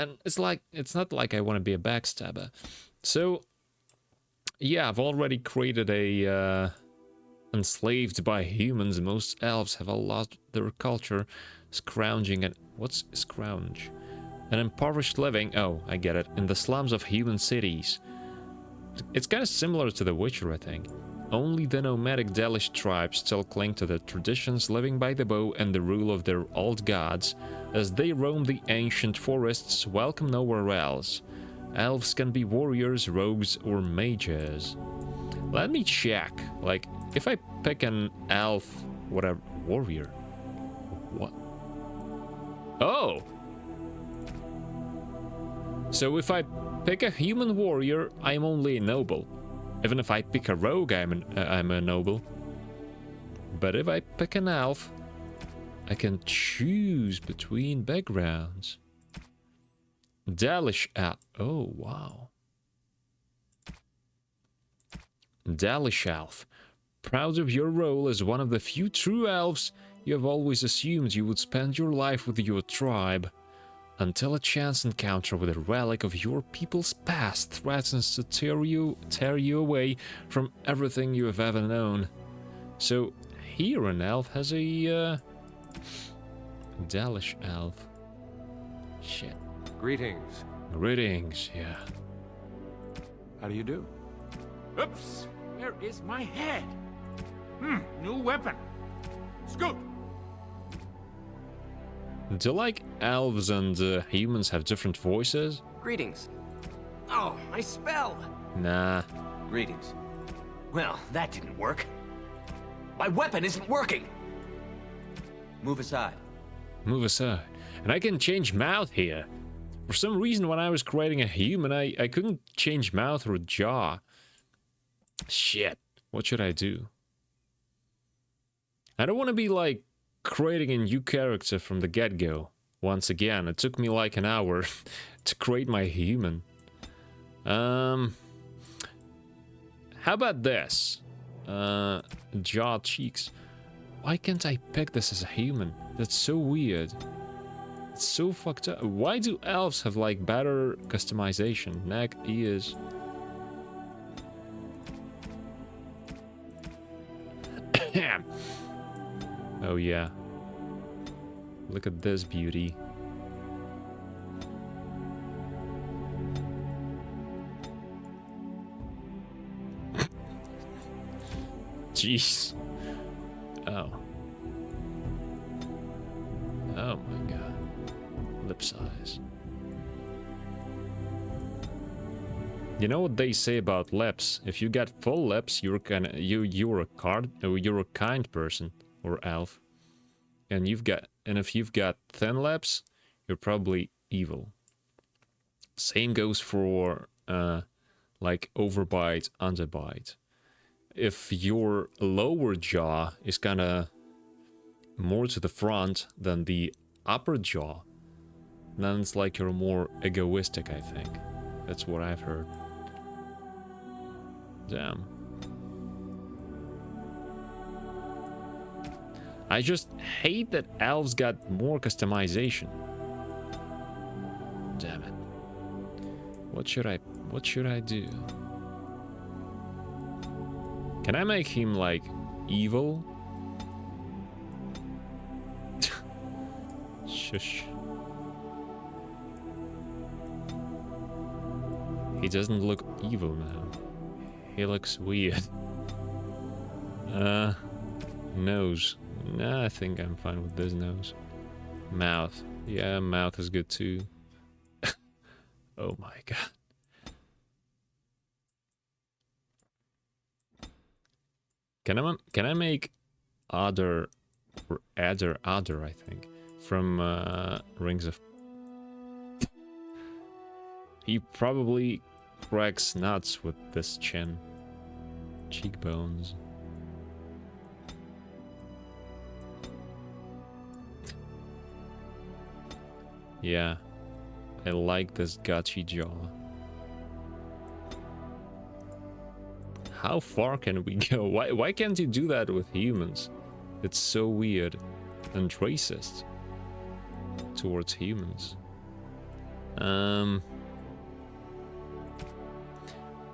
And it's not like I want to be a backstabber. So yeah, I've already created a enslaved by humans. Most elves have all lost their culture, scrounging and what's scrounge? An impoverished living. Oh, I get it. In the slums of human cities. It's kind of similar to The Witcher, I think. Only the nomadic Dalish tribes still cling to their traditions, living by the bow and the rule of their old gods, as they roam the ancient forests, welcome nowhere else. Elves can be warriors, rogues, or mages. Let me check. Like, if I pick an elf, whatever, warrior. What? Oh! So if I pick a human warrior, I'm only a noble. Even if I pick a rogue, I'm a noble. But if I pick an elf, I can choose between backgrounds. Dalish elf. Oh, wow. Dalish elf. Proud of your role as one of the few true elves, you have always assumed you would spend your life with your tribe. Until a chance encounter with a relic of your people's past threatens to tear you away from everything you have ever known. So here an elf has a Dalish elf. Shit. Greetings. Greetings, yeah. How do you do? Oops! Where is my head? New weapon. Scoot! Do like elves and humans have different voices? Greetings. Oh, my spell! Nah. Greetings. Well, that didn't work. My weapon isn't working! Move aside. Move aside. And I can change mouth here. For some reason, when I was creating a human, I couldn't change mouth or jaw. Shit. What should I do? I don't want to be like creating a new character from the get-go. Once again, it took me like an hour to create my human. How about this? Jaw, cheeks. Why can't I pick this as a human? That's so weird. It's so fucked up. Why do elves have like better customization? Neck, ears. Oh yeah. Look at this beauty. Jeez. Oh. Oh my god. Lip size. You know what they say about lips? If you get full lips, you're a kind person or elf. And if you've got thin lips, you're probably evil. Same goes for like overbite, underbite. If your lower jaw is kind of more to the front than the upper jaw, then it's like you're more egoistic, I think. That's what I've heard. Damn. I just hate that elves got more customization. Damn it. What should I do? Can I make him like evil? Shush. He doesn't look evil now. He looks weird. Nose. Nah, I think I'm fine with this nose. Mouth. Yeah, mouth is good too. Oh my god. Can I make Adder or Adder, I think, from Rings of... He probably cracks nuts with this chin. Cheekbones. Yeah, I like this gotchy jaw. How far can we go? Why can't you do that with humans? It's so weird and racist towards humans.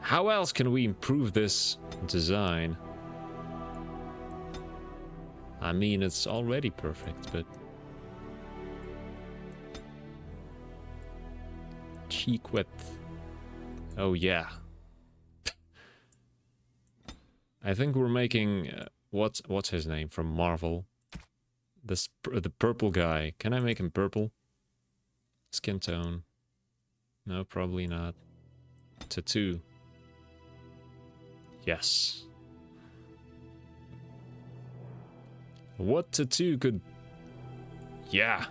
How else can we improve this design? I mean, it's already perfect, but... Cheek width. Oh, yeah. I think we're making... what's his name from Marvel? The purple guy. Can I make him purple? Skin tone. No, probably not. Tattoo. Yes. What tattoo could... Yeah.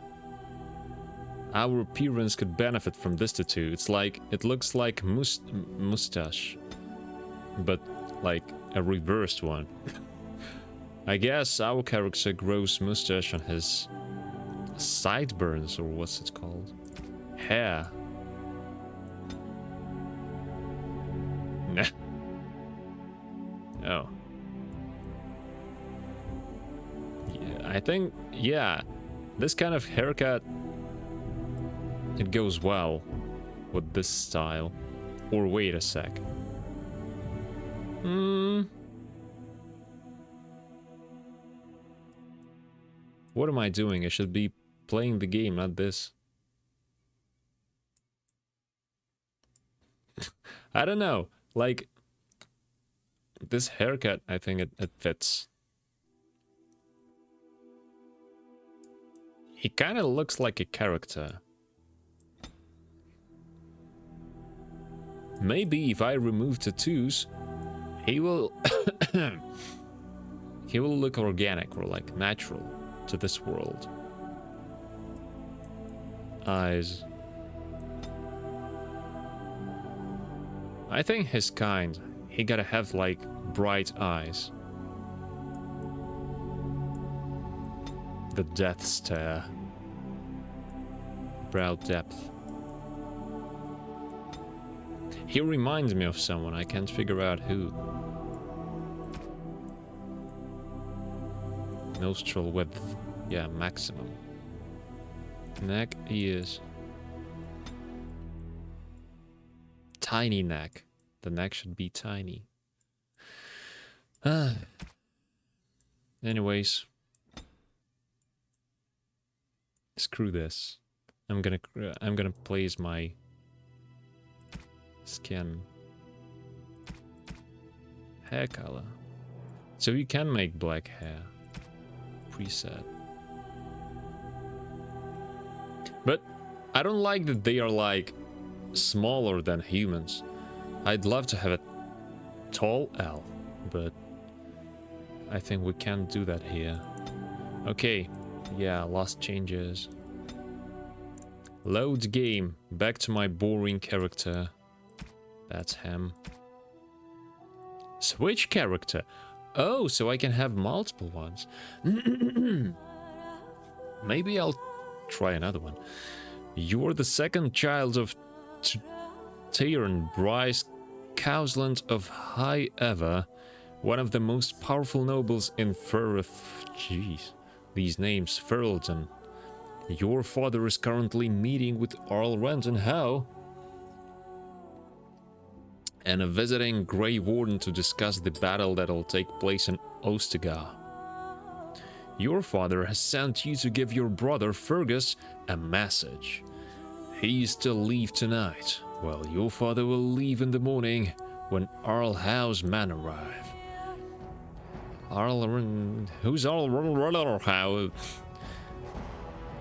Our appearance could benefit from this tattoo. It's like... It looks like mustache. But like a reversed one. I guess our character grows mustache on his sideburns, or what's it called? Hair. Nah. Oh. Yeah, I think, yeah, this kind of haircut, it goes well with this style. Or wait a sec. What am I doing? I should be playing the game, not this. I don't know. Like, this haircut, I think it fits. He kind of looks like a character. Maybe if I remove tattoos, he will... he will look organic or like natural to this world. Eyes. I think his kind, he gotta have like bright eyes. The death stare. Brow depth. He reminds me of someone, I can't figure out who. Nostril width. Yeah, maximum. Neck, ears. Tiny neck. The neck should be tiny. Anyways. Screw this. I'm gonna place my skin. Hair color. So you can make black hair. Preset. But I don't like that they are like smaller than humans. I'd love to have a tall elf, but I think we can't do that here. Okay, yeah, last changes. Load game. Back to my boring character. That's him. Switch character. Oh, so I can have multiple ones. Maybe I'll try another one. You're the second child of Tyrion Bryce Cousland of High Ever, one of the most powerful nobles in Jeez, these names, Ferelden. Your father is currently meeting with Earl Renton Howe and a visiting Grey Warden to discuss the battle that'll take place in Ostagar. Your father has sent you to give your brother Fergus a message. He's to leave tonight, while your father will leave in the morning when Earl Howe's men arrive. Who's Earl Howe?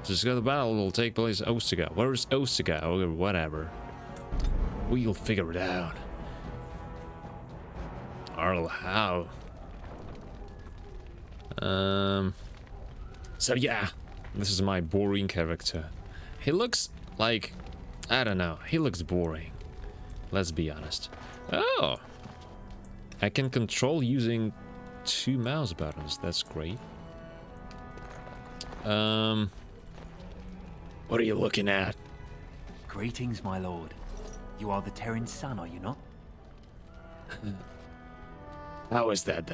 The battle will take place in Ostagar. Where's Ostagar? Or whatever. We'll figure it out. Earl Howe. So yeah, this is my boring character. He looks like, I don't know, he looks boring. Let's be honest. Oh! I can control using 2 mouse buttons, that's great. What are you looking at? Greetings, my lord. You are the Terran's son, are you not? How is it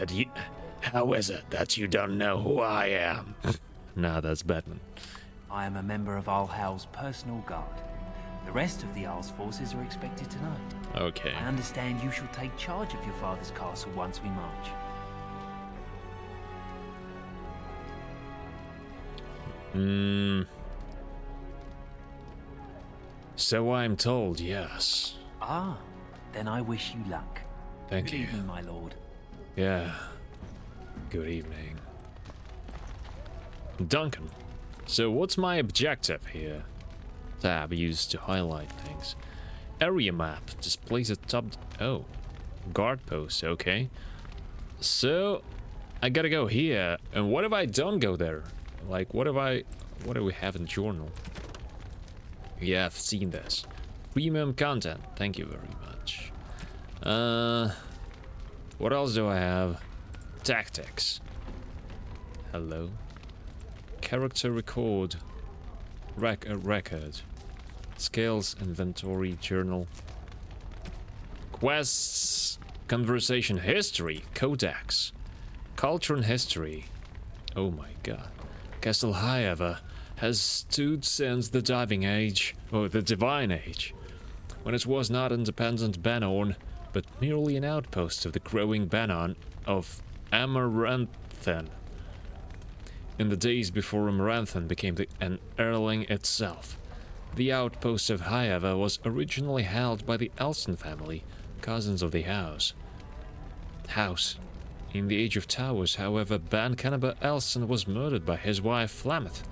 that you don't know who I am? Nah, that's Batman. I am a member of Earl Howe's personal guard, the The rest of the Jarl's forces are expected tonight. Okay. I understand you shall take charge of your father's castle once we march. So I'm told, yes. Ah, then I wish you luck. Thank Good you. evening, my lord. Yeah. Good evening. Duncan, so what's my objective here? Tab used to highlight things. Area map displays a top... Oh. Guard post, okay. So, I gotta go here. And what if I don't go there? Like, what do we have in journal? Yeah, I've seen this. Premium content, thank you very much. What else do I have? Tactics. Hello. Character record. Record. Skills, inventory, journal. Quests, conversation, history, codex. Culture and history. Oh my god. Castle Hyeva has stood since the Diving Age, or the Divine Age, when it was not independent Bannorn, but merely an outpost of the growing Bannon of Amaranthen. In the days before Amaranthen became an Erling itself, the outpost of Hyeva was originally held by the Elson family, cousins of the house. In the Age of Towers, however, Ban Cannibal Elson was murdered by his wife Flameth,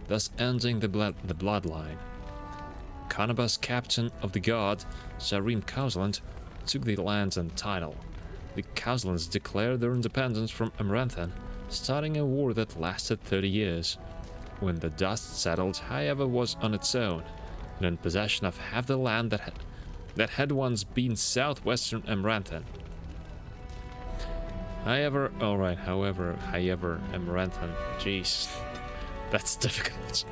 thus ending the bloodline. Cannibas, captain of the guard, Sarim Kausland, took the lands and title. The Kauslands declared their independence from Amaranthen, starting a war that lasted 30 years. When the dust settled, Hyeva was on its own, and in possession of half the land that had once been southwestern Amaranthen. However, Amaranthen, jeez, that's difficult.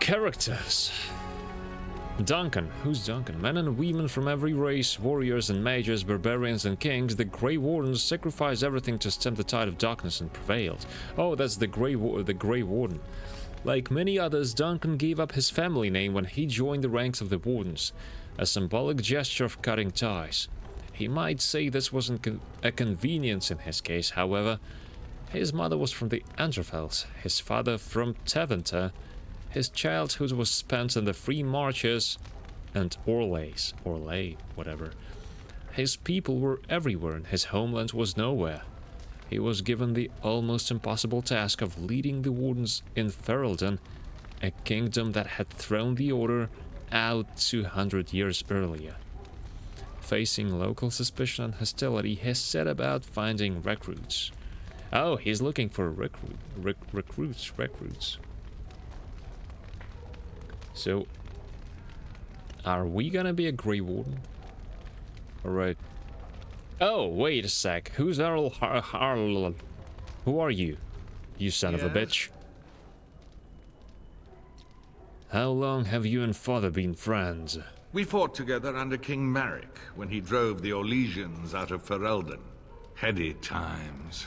Characters. Duncan, who's Duncan? Men and women from every race, warriors and mages, barbarians and kings, the Grey Wardens sacrificed everything to stem the tide of darkness and prevailed. Oh, that's the Grey Warden. Like many others, Duncan gave up his family name when he joined the ranks of the Wardens, a symbolic gesture of cutting ties. He might say this wasn't a convenience in his case, however. His mother was from the Androfels, his father from Teventer. His childhood was spent in the Free Marches and Orlais, whatever. His people were everywhere and his homeland was nowhere. He was given the almost impossible task of leading the Wardens in Ferelden, a kingdom that had thrown the Order out 200 years earlier. Facing local suspicion and hostility, he set about finding recruits. Oh, he's looking for recruits. So, are we gonna be a Grey Warden? Alright. Oh, wait a sec. Who's Earl Harl? Who are you? You son of a bitch. How long have you and father been friends? We fought together under King Maric when he drove the Orlesians out of Ferelden. Heady times.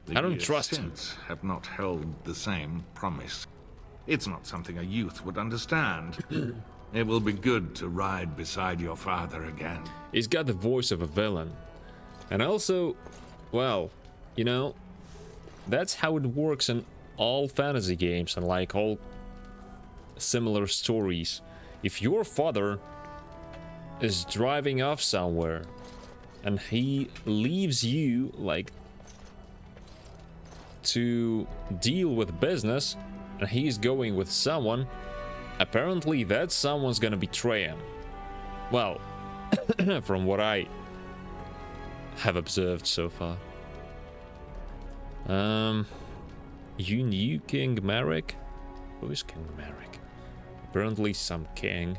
The I don't years trust him. since have not held the same promise. It's not something a youth would understand. It will be good to ride beside your father again. He's got the voice of a villain. And also, well, you know, that's how it works in all fantasy games and like all similar stories. If your father is driving off somewhere and he leaves you like to deal with business and he's going with someone, apparently that someone's gonna betray him. Well, from what I have observed so far. You knew King Maric? Who is King Maric? Apparently some king.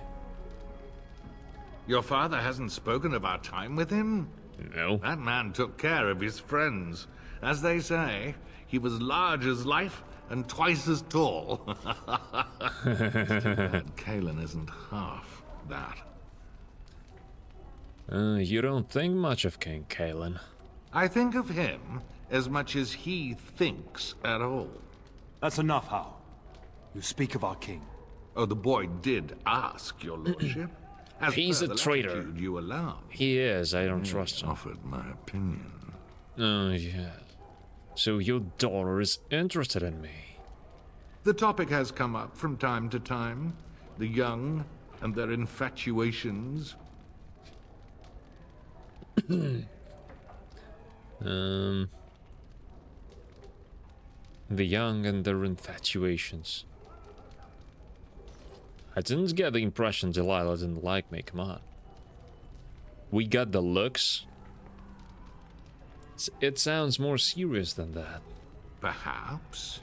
Your father hasn't spoken of our time with him? No. That man took care of his friends. As they say, he was large as life and twice as tall. Cailan isn't half that. You don't think much of King Cailan. I think of him as much as he thinks at all. That's enough, Hal. You speak of our king. Oh, the boy did ask, your lordship. As He's per a the traitor. latitude you allow. He is. I don't trust him. Offered my opinion. Oh, yeah. So your daughter is interested in me. The topic has come up from time to time. The young and their infatuations. The young and their infatuations. I didn't get the impression Delilah didn't like me, come on. We got the looks. It sounds more serious than that. Perhaps.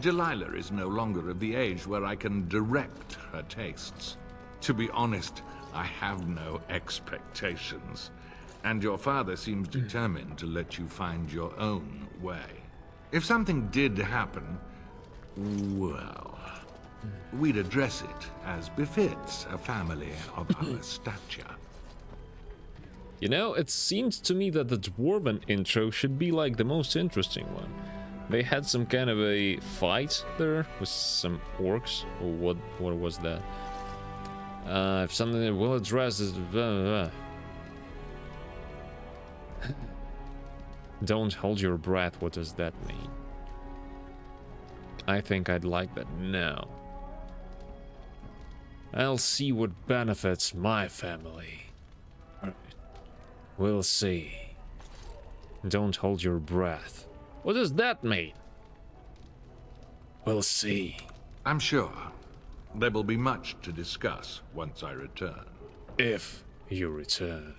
Delilah is no longer of the age where I can direct her tastes. To be honest, I have no expectations. And your father seems determined to let you find your own way. If something did happen, well, we'd address it as befits a family of our stature. You know, it seems to me that the Dwarven intro should be like the most interesting one. They had some kind of a fight there with some orcs, or what was that? If something that will address is... Don't hold your breath, what does that mean? I think I'd like that now. I'll see what benefits my family. Alright. We'll see. Don't hold your breath. What does that mean? We'll see. I'm sure there will be much to discuss once I return. If you return.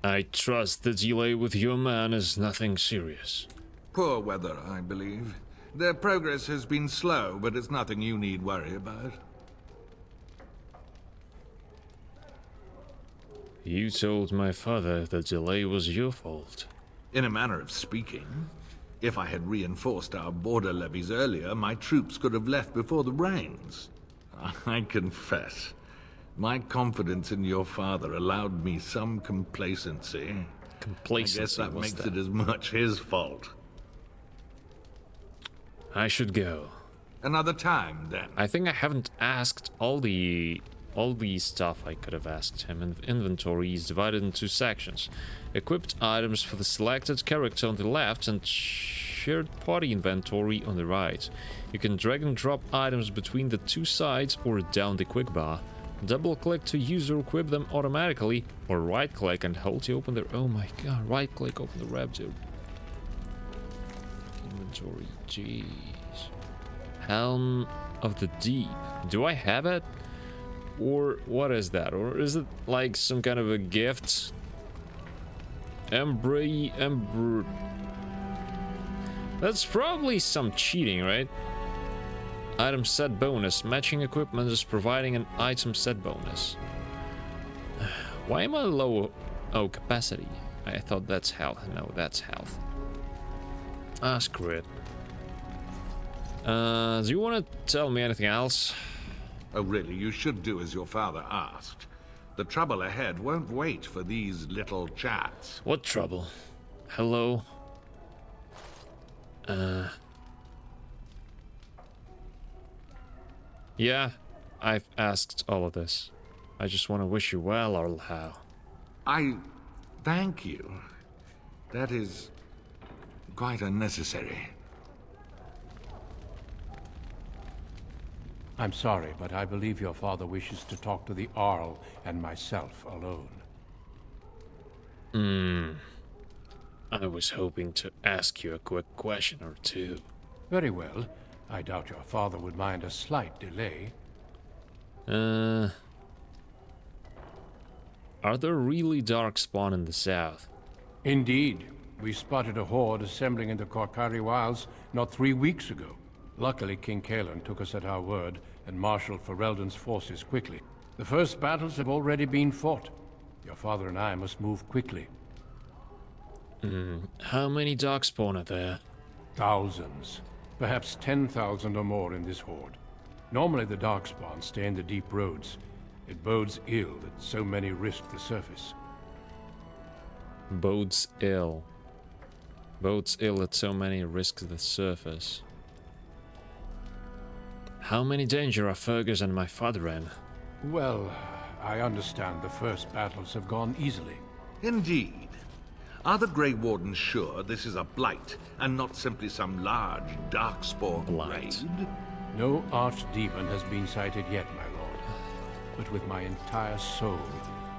I trust the delay with your man is nothing serious. Poor weather, I believe. Their progress has been slow, but it's nothing you need worry about. You told my father the delay was your fault. In a manner of speaking, if I had reinforced our border levies earlier, my troops could have left before the rains. I confess, my confidence in your father allowed me some complacency. Complacency, I guess that what's makes it as much his fault. I should go. Another time, then. I think I haven't asked all the stuff I could have asked him. And inventory is divided into sections. Equipped items for the selected character on the left and shared party inventory on the right. You can drag and drop items between the two sides or down the quick bar. Double click to use or equip them automatically, or right click and hold to open their... Oh my god, right click, open the Raptor. Inventory, jeez. Helm of the Deep. Do I have it? Or what is that? Or is it like some kind of a gift? Ember. That's probably some cheating, right? Item set bonus. Matching equipment is providing an item set bonus. Why am I low? Oh, capacity. I thought that's health. No, that's health. Ah, screw it. Do you want to tell me anything else? Oh, really, you should do as your father asked. The trouble ahead won't wait for these little chats. What trouble? Hello? Yeah, I've asked all of this. I just want to wish you well, Arlhau. I thank you. That is quite unnecessary. I'm sorry, but I believe your father wishes to talk to the Arl and myself alone. I was hoping to ask you a quick question or two. Very well. I doubt your father would mind a slight delay. Are there really darkspawn in the south? Indeed. We spotted a horde assembling in the Korkari Wilds not 3 weeks ago. Luckily, King Kaelan took us at our word and marshaled Ferelden's forces quickly. The first battles have already been fought. Your father and I must move quickly. How many darkspawn are there? Thousands. Perhaps 10,000 or more in this horde. Normally the Darkspawn stay in the deep roads. It bodes ill that so many risk the surface. Bodes ill. Bodes ill that so many risk the surface. How many danger are Fergus and my father in? Well, I understand the first battles have gone easily. Indeed. Are the Grey Wardens sure this is a blight, and not simply some large, darkspawn Blight. raid? No archdemon has been sighted yet, my lord. But with my entire soul,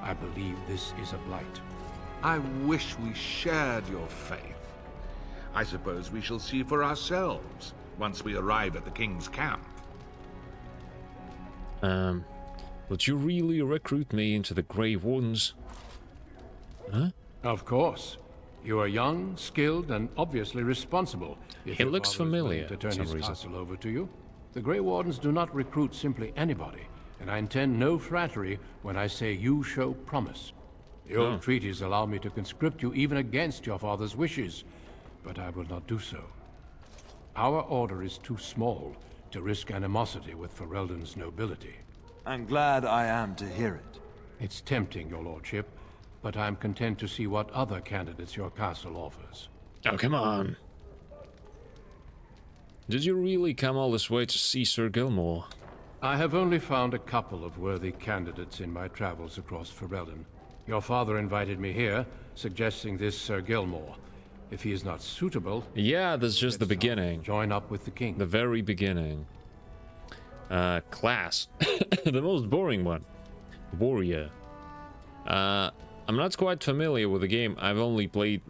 I believe this is a blight. I wish we shared your faith. I suppose we shall see for ourselves once we arrive at the King's camp. Would you really recruit me into the Grey Wardens? Huh? Of course. You are young, skilled, and obviously responsible. If He your looks father is willing familiar to for turn some his reason. castle over to you. The Grey Wardens do not recruit simply anybody, and I intend no flattery when I say you show promise. The old treaties allow me to conscript you even against your father's wishes, but I will not do so. Our order is too small to risk animosity with Ferelden's nobility. I'm glad I am to hear it. It's tempting, your lordship, but I'm content to see what other candidates your castle offers. Oh, come on. Did you really come all this way to see Sir Gilmore? I have only found a couple of worthy candidates in my travels across Ferelden. Your father invited me here, suggesting this Sir Gilmore. If he is not suitable, Yeah, that's just the beginning. join up with the king. The very beginning. Class. The most boring one. Warrior. I'm not quite familiar with the game. I've only played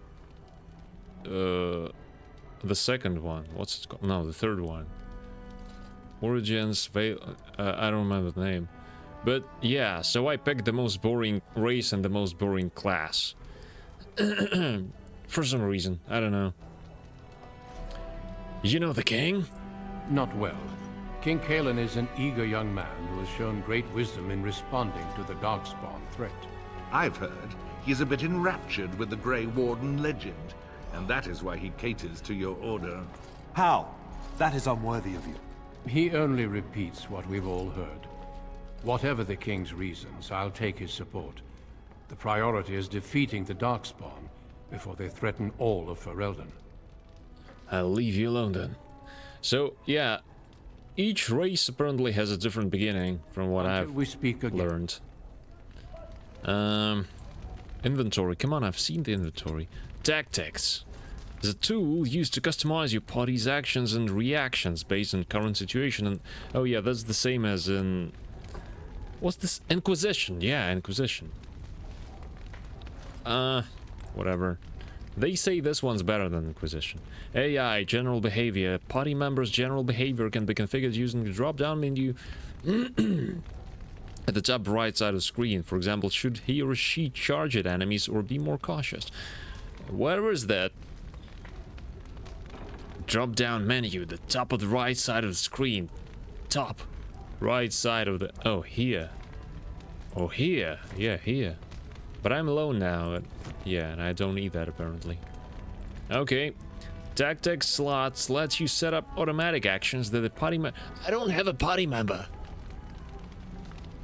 the second one. What's it called? No, the third one. Origins, I don't remember the name. But yeah, so I picked the most boring race and the most boring class. For some reason, I don't know. You know the king? Not well. King Cailan is an eager young man who has shown great wisdom in responding to the Darkspawn threat. I've heard he's a bit enraptured with the Grey Warden legend, and that is why he caters to your order. How? That is unworthy of you. He only repeats what we've all heard. Whatever the king's reasons, I'll take his support. The priority is defeating the Darkspawn before they threaten all of Ferelden. I'll leave you alone then. So, yeah, each race apparently has a different beginning from what Until I've we speak again. learned. Inventory. Come on, I've seen the inventory. Tactics is a tool used to customize your party's actions and reactions based on current situation. And oh yeah, that's the same as in what's this? Inquisition. Yeah, Inquisition. Whatever. They say this one's better than Inquisition. AI, general behavior. Party members' general behavior can be configured using the drop-down menu at the top right side of the screen. For example, should he or she charge at enemies or be more cautious? Where is that? Drop-down menu, the top of the right side of the screen. Top right side of the... Oh, here. Oh, here. Yeah, here. But I'm alone now. Yeah, and I don't need that apparently. Okay. Tactics slots lets you set up automatic actions that the party member... I don't have a party member.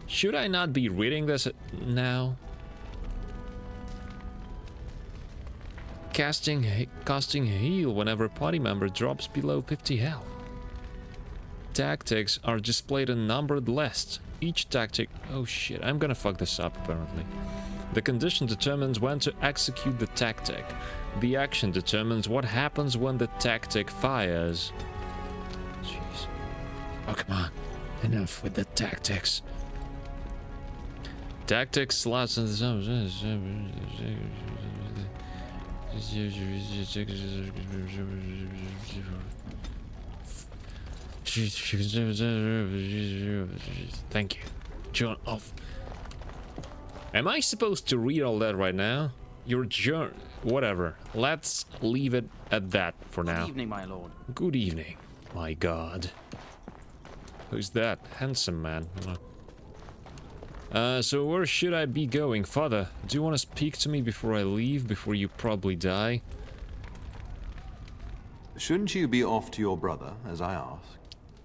Should I not be reading this now? Casting heal whenever a party member drops below 50 health. Tactics are displayed in numbered lists. Each tactic... Oh shit, I'm gonna fuck this up apparently. The condition determines when to execute the tactic. The action determines what happens when the tactic fires. Jeez. Oh, come on. Enough with the tactics. Tactics slots in Thank you. John off. Am I supposed to read all that right now? Your journal, whatever. Let's leave it at that for now. Good evening, my lord. Good evening, my god. Who's that? Handsome man. So where should I be going? Father, do you want to speak to me before I leave, before you probably die? Shouldn't you be off to your brother, as I asked?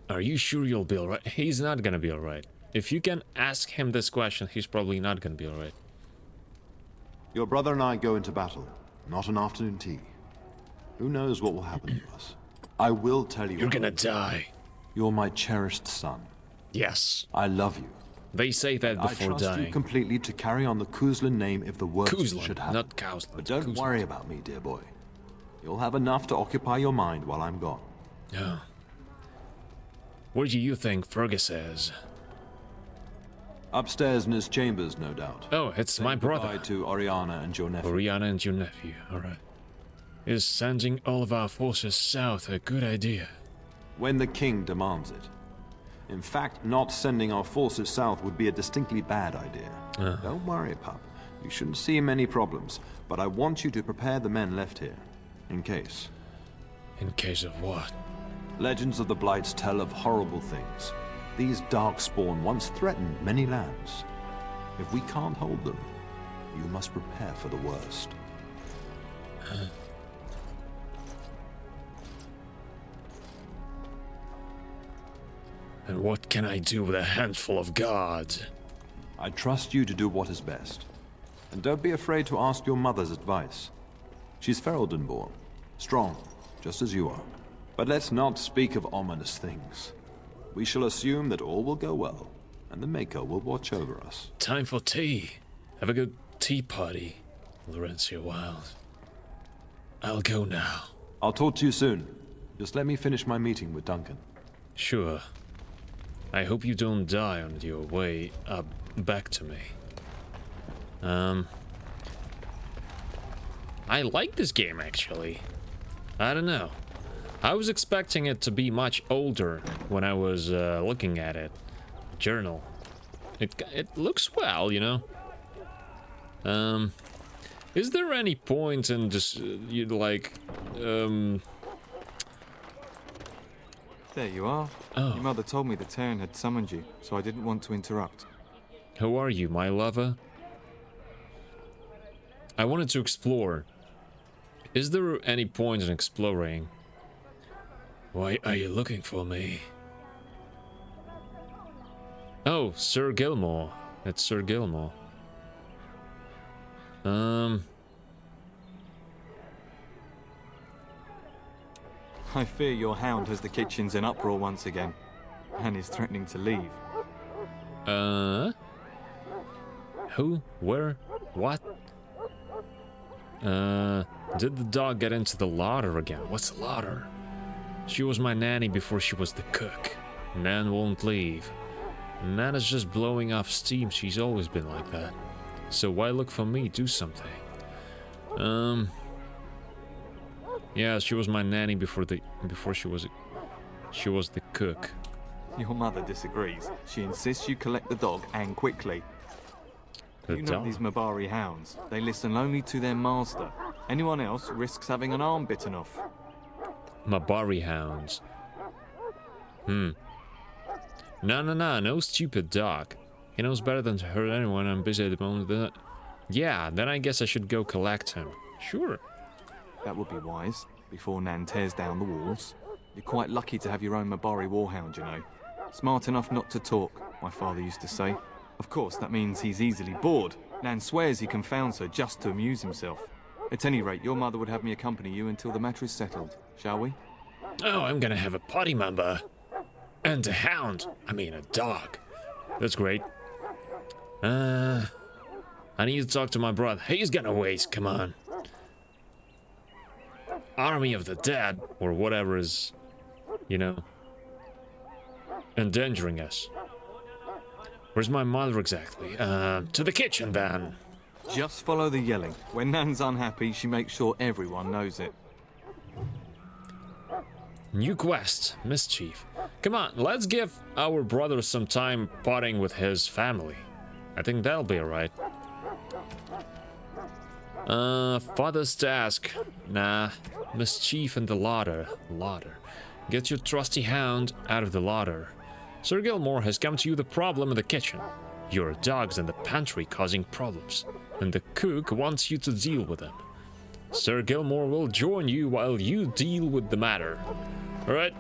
Are you sure you'll be alright? He's not gonna be alright. If you can ask him this question, he's probably not gonna be alright. Your brother and I go into battle, not an afternoon tea. Who knows what will happen to us? I will tell you... You're gonna die. You're my cherished son. Yes. I love you. They say that I before trust you dying. completely to carry on the Kuzlan name if the worst Kuzlan, should happen. not Kauslan. But don't Kuzlan. worry about me, dear boy. You'll have enough to occupy your mind while I'm gone. Oh. What do you think Fergus is? Upstairs in his chambers, no doubt. Oh, it's my brother. Goodbye to Oriana and your nephew. Oriana and your nephew, alright. Is sending all of our forces south a good idea? When the king demands it. In fact, not sending our forces south would be a distinctly bad idea. Don't worry, pup. You shouldn't see many problems, but I want you to prepare the men left here. In case. In case of what? Legends of the Blights tell of horrible things. These Darkspawn once threatened many lands. If we can't hold them, you must prepare for the worst. And what can I do with a handful of gods? I trust you to do what is best. And don't be afraid to ask your mother's advice. She's Ferelden-born, strong, just as you are. But let's not speak of ominous things. We shall assume that all will go well, and the Maker will watch over us. Time for tea. Have a good tea party, Laurentia Wild. I'll go now. I'll talk to you soon. Just let me finish my meeting with Duncan. Sure. I hope you don't die on your way up back to me. I like this game actually. I don't know. I was expecting it to be much older when I was looking at it. Journal. It looks well, you know. Is there any point in just There you are. Oh. Your mother told me the Terran had summoned you, so I didn't want to interrupt. Who are you, my lover? I wanted to explore. Is there any point in exploring? Why are you looking for me? Oh, Sir Gilmore. It's Sir Gilmore. I fear your hound has the kitchens in uproar once again, and is threatening to leave. Who? Where? What? Did the dog get into the larder again? What's the larder? She was my nanny before she was the cook. Nan won't leave. Nan is just blowing off steam. She's always been like that. So why look for me? Do something. Yeah, she was my nanny before she was the cook. Your mother disagrees. She insists you collect the dog, and quickly. The You know dog? these Mabari hounds. They listen only to their master. Anyone else risks having an arm bitten off. Mabari hounds. No stupid dog. He knows better than to hurt anyone. I'm busy at the moment. Yeah, then I guess I should go collect him. Sure. That would be wise, before Nan tears down the walls. You're quite lucky to have your own Mabari warhound, you know. Smart enough not to talk, my father used to say. Of course, that means he's easily bored. Nan swears he confounds her just to amuse himself. At any rate, your mother would have me accompany you until the matter is settled, shall we? Oh, I'm gonna have a potty member. And a hound. I mean, a dog. That's great. I need to talk to my brother. He's gonna wait, come on. Army of the Dead, or whatever is, you know, endangering us. Where's my mother exactly? To the kitchen then. Just follow the yelling. When Nan's unhappy, she makes sure everyone knows it. New quest, mischief. Come on, let's give our brother some time potting with his family. I think that'll be alright. Father's task. Nah. Mischief in the larder. Get your trusty hound out of the larder. Sir Gilmore has come to you the problem in the kitchen. Your dog's in the pantry causing problems, and the cook wants you to deal with them. Sir Gilmore will join you while you deal with the matter. Alright?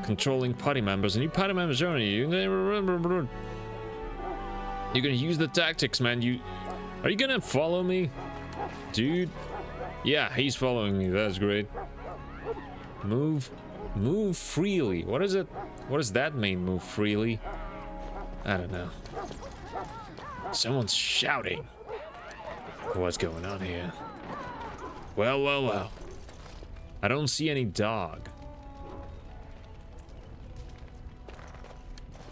Controlling party members. And you party members, aren't you? You're gonna use the tactics, man. Are you gonna follow me? Dude. Yeah, he's following me. That's great. Move freely. What is it? What does that mean, move freely? I don't know. Someone's shouting. What's going on here? Well, well, well. I don't see any dog.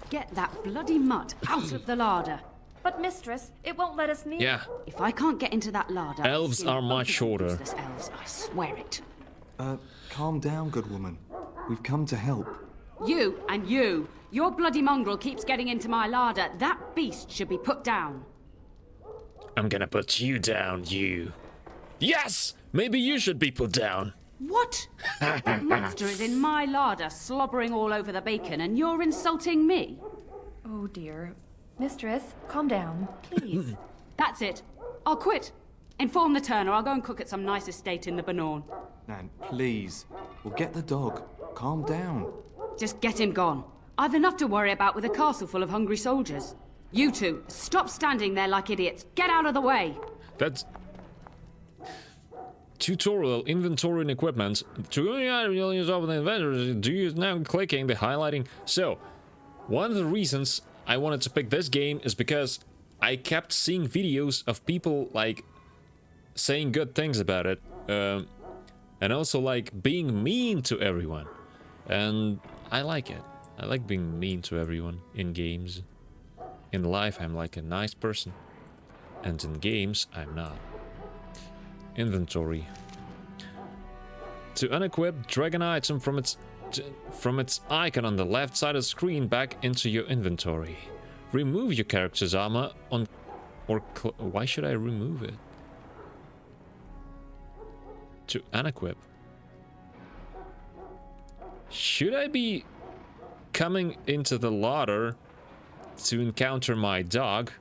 Get that bloody mutt out of the larder. But mistress, it won't let us near. Yeah, If I can't get into that larder, I'll elves skin are both much of you shorter. useless elves, I swear it. Calm down, good woman. We've come to help. You and you. Your bloody mongrel keeps getting into my larder. That beast should be put down. I'm gonna put you down, you. Yes! Maybe you should be put down. What? That monster is in my larder, slobbering all over the bacon, and you're insulting me? Oh dear. Mistress, calm down, please. That's it. I'll quit. Inform the turner. I'll go and cook at some nice estate in the Banorn. Nan, please. We'll get the dog. Calm down. Just get him gone. I've enough to worry about with a castle full of hungry soldiers. You two, stop standing there like idiots. Get out of the way. That's... Tutorial, inventory and equipment. To use of the inventory, do you now clicking the highlighting? So, one of the reasons I wanted to pick this game is because I kept seeing videos of people like saying good things about it, and also like being mean to everyone, and I like it. I like being mean to everyone in games. In life, I'm like a nice person, and in games, I'm not. Inventory. To unequip, drag an item from its icon on the left side of the screen back into your inventory. Remove your character's armor on... why should I remove it? To unequip. Should I be coming into the larder to encounter my dog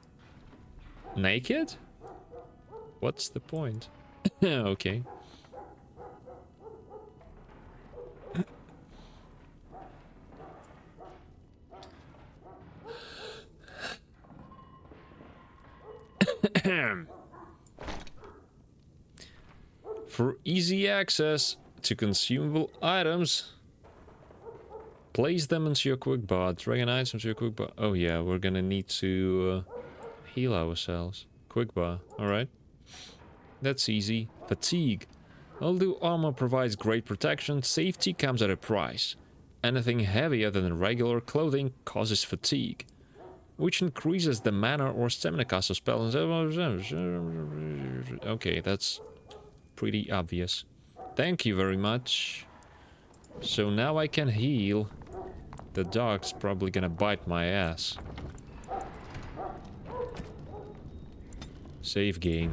naked? What's the point? Okay. For easy access to consumable items, place them into your quick bar. Drag an item to your quick bar. Oh yeah, we're gonna need to heal ourselves. Quick bar, alright. That's easy. Fatigue. Although armor provides great protection, safety comes at a price. Anything heavier than regular clothing causes fatigue, which increases the mana or stamina cost of spells. Okay, that's pretty obvious. Thank you very much. So now I can heal. The dog's probably gonna bite my ass. Save game.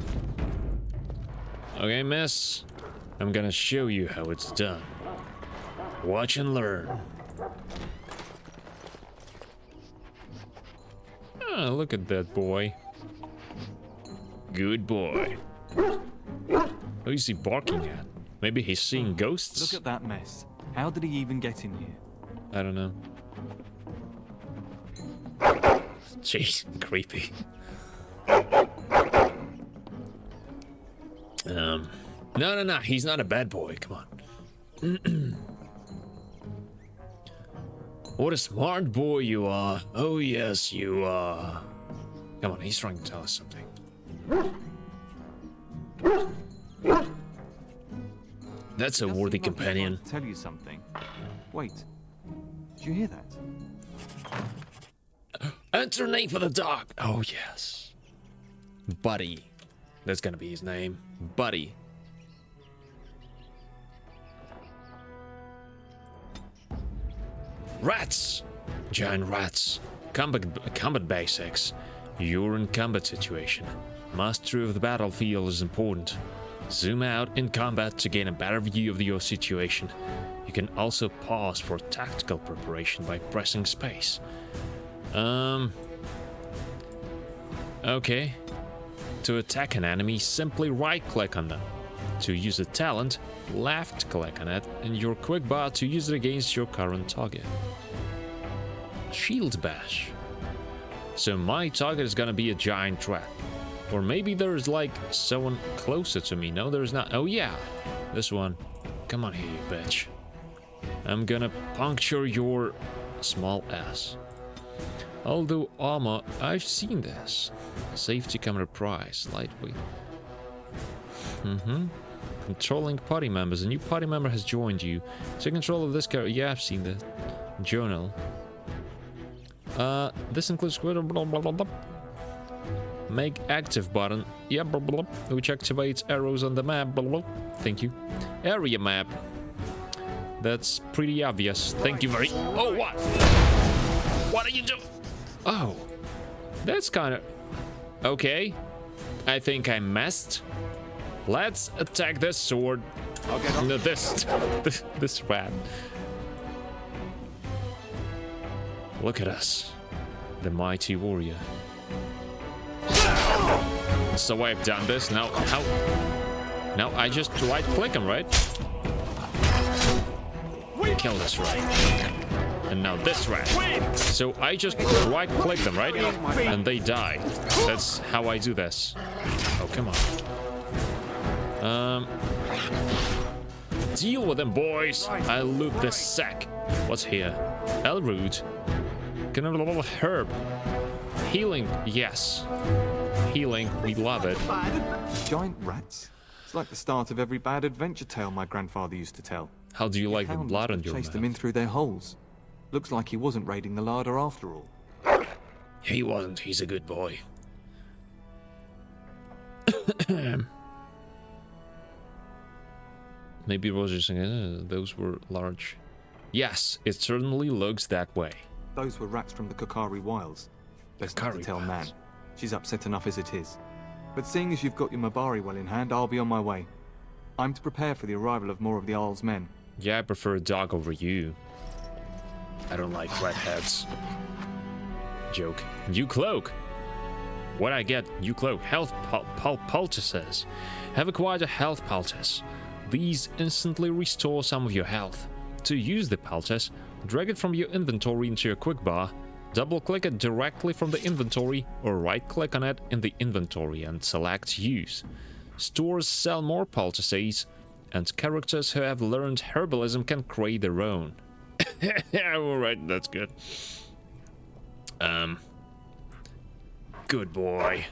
Okay, miss. I'm gonna show you how it's done. Watch and learn. Ah, look at that boy. Good boy. Who is he barking at? Maybe he's seeing ghosts? Look at that mess. How did he even get in here? I don't know. Jeez, creepy. No, he's not a bad boy, come on. What a smart boy you are. Oh yes, you are. Come on, he's trying to tell us something. That's a worthy companion. Tell you something. Wait. Did you hear that? Enter name for the dog. Oh yes. Buddy. That's gonna be his name. Buddy. Rats! Giant rats. Combat basics. You're in combat situation. Mastery of the battlefield is important. Zoom out in combat to gain a better view of your situation. You can also pause for tactical preparation by pressing space. Okay. To attack an enemy, simply right-click on them. To use a talent, left-click on it in your quick bar to use it against your current target. Shield bash. So my target is gonna be a giant rat. Or maybe there's like someone closer to me. No, there's not. Oh yeah, this one. Come on here, you bitch. I'm gonna puncture your small s. Although armor, I've seen this. Safety camera price, lightweight. Controlling party members. A new party member has joined you. Take control of this character. Yeah, I've seen the journal. This includes blah, blah, blah, blah. Make active button. Yeah, blah, blah, which activates arrows on the map. Blah, blah. Thank you. Area map. That's pretty obvious. Thank you very. Oh, what? What are you doing? Oh, that's kind of okay. I think I messed. Let's attack this sword. Okay. No, this rat. Look at us, the mighty warrior. So I've done this now. How? Now I just right-click him, right? Kill this rat. And now this rat. So I just right-click them, right? And they die. That's how I do this. Oh, come on. Deal with them, boys. I'll loot this sack. What's here? Elroot. Can I have a little herb? Healing, yes. Healing, we love it. Giant rats? It's like the start of every bad adventure tale my grandfather used to tell. How do you like the blood on your mouth? Chased them in through their holes. Looks like he wasn't raiding the larder after all. He wasn't. He's a good boy. Maybe Roger saying those were large. Yes, it certainly looks that way. Those were rats from the Kokari Wilds. Best not to tell Nan. She's upset enough as it is. But seeing as you've got your Mabari well in hand, I'll be on my way. I'm to prepare for the arrival of more of the Arl's men. Yeah, I prefer a dog over you. I don't like redheads. Joke. New cloak. What I get? New cloak. Health poultices. Have acquired a health poultice. These instantly restore some of your health. To use the poultice, drag it from your inventory into your quick bar, double-click it directly from the inventory, or right-click on it in the inventory and select Use. Stores sell more poultices, and characters who have learned herbalism can create their own. Alright, that's good. Good boy.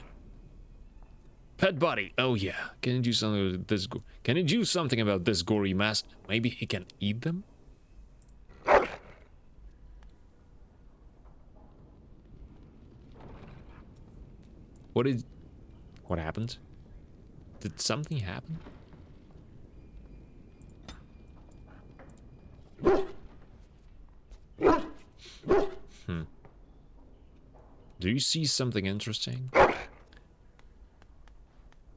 Pet buddy. Oh yeah. Can you do something with this? Can you do something about this gory mess? Maybe he can eat them? What happened? Did something happen? Do you see something interesting?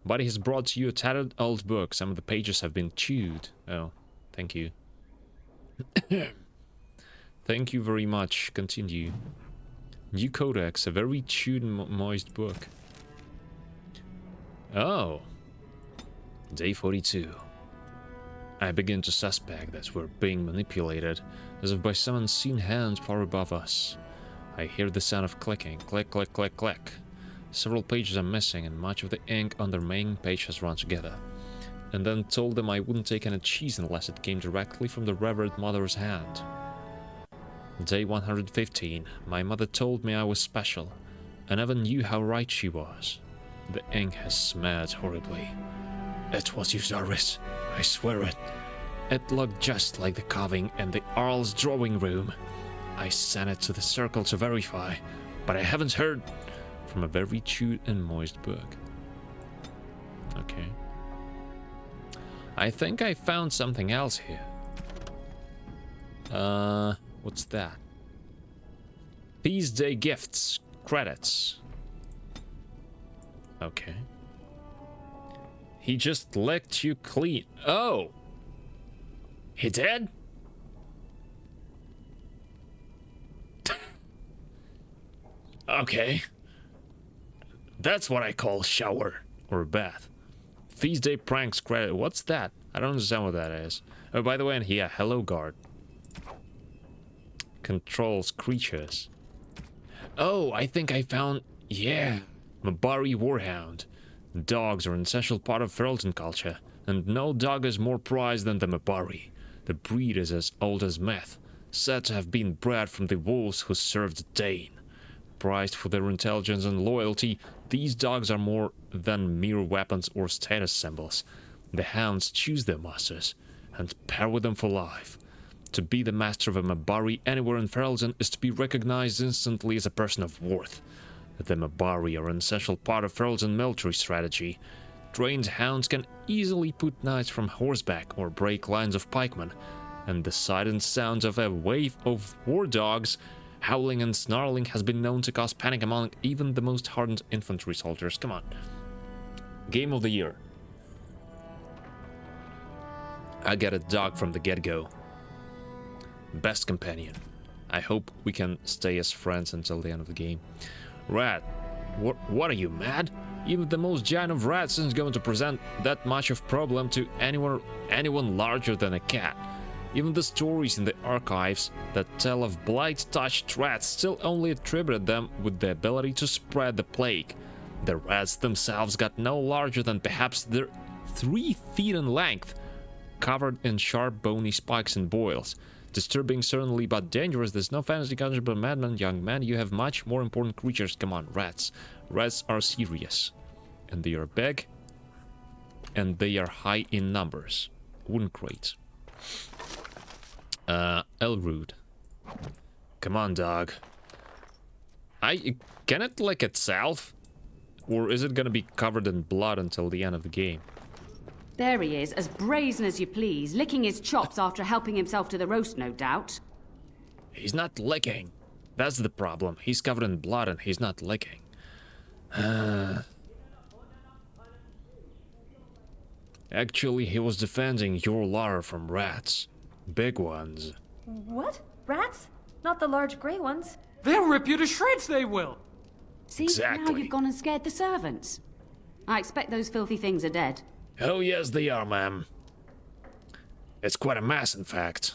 Buddy has brought you a tattered old book. Some of the pages have been chewed. Oh, thank you. Thank you very much. Continue. New Codex, a very chewed moist book. Oh. Day 42. I begin to suspect that we're being manipulated, as if by some unseen hand far above us. I hear the sound of clicking. Click, click, click, click. Several pages are missing, and much of the ink on their main page has run together. And then told them I wouldn't take any cheese unless it came directly from the Revered Mother's hand. Day 115. My mother told me I was special. I never knew how right she was. The ink has smeared horribly. It was Eusaris. I swear it. It looked just like the carving in the Arl's drawing room. I sent it to the circle to verify, but I haven't heard from a very chewed and moist book. Okay. I think I found something else here. What's that? Feast Day gifts. Credits. Okay. He just licked you clean. Oh! He did? Okay. That's what I call shower or bath. Feast Day pranks credit. What's that? I don't understand what that is. Oh, by the way, and here, hello guard. Controls creatures. Oh, I think I found... Yeah. Mabari Warhound. Dogs are an essential part of Ferelden culture, and no dog is more prized than the Mabari. The breed is as old as myth. said to have been bred from the wolves who served Dane. Prized for their intelligence and loyalty, these dogs are more than mere weapons or status symbols. The hounds choose their masters and pair with them for life. To be the master of a Mabari anywhere in Ferelden is to be recognized instantly as a person of worth. The Mabari are an essential part of Ferelden military strategy. Trained hounds can easily put knights from horseback or break lines of pikemen, and the sight and sound of a wave of war dogs howling and snarling has been known to cause panic among even the most hardened infantry soldiers. Come on. Game of the year. I get a dog from the get-go. Best companion. I hope we can stay as friends until the end of the game. Rat. What are you, mad? Even the most giant of rats isn't going to present that much of problem to anyone larger than a cat. Even the stories in the archives that tell of blight-touched rats still only attributed them with the ability to spread the plague. The rats themselves got no larger than perhaps their 3 feet in length, covered in sharp bony spikes and boils. Disturbing certainly, but dangerous. There's no fantasy conjure, but madman, young man, you have much more important creatures. Come on, rats. Rats are serious. And they are big. And they are high in numbers. Wooden crates. Elrude. Come on, dog. Can it lick itself? Or is it gonna be covered in blood until the end of the game? There he is, as brazen as you please, licking his chops after helping himself to the roast, no doubt. He's not licking. That's the problem. He's covered in blood and he's not licking. Actually, he was defending your Lara from rats. Big ones. What? Rats? Not the large grey ones. They'll rip you to shreds, they will! See, Exactly. now you've gone and scared the servants. I expect those filthy things are dead. Oh yes, they are, ma'am. It's quite a mess, in fact.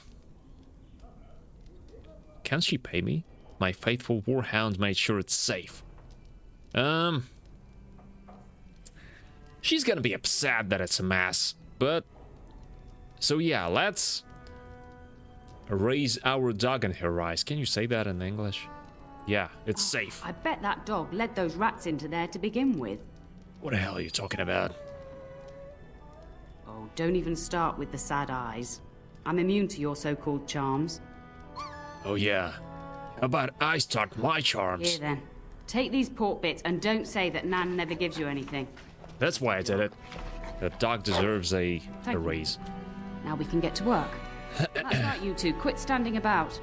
Can she pay me? My faithful warhound made sure it's safe. She's gonna be upset that it's a mess, but... So yeah, let's... raise our dog in her eyes. Can you say that in English? Yeah, it's safe. I bet that dog led those rats into there to begin with. What the hell are you talking about? Oh, don't even start with the sad eyes. I'm immune to your so-called charms. Oh yeah. How about I start my charms? Here then. Take these pork bits and don't say that Nan never gives you anything. That's why I did it. That dog deserves a raise. Now we can get to work. That's right, you two. Quit standing about.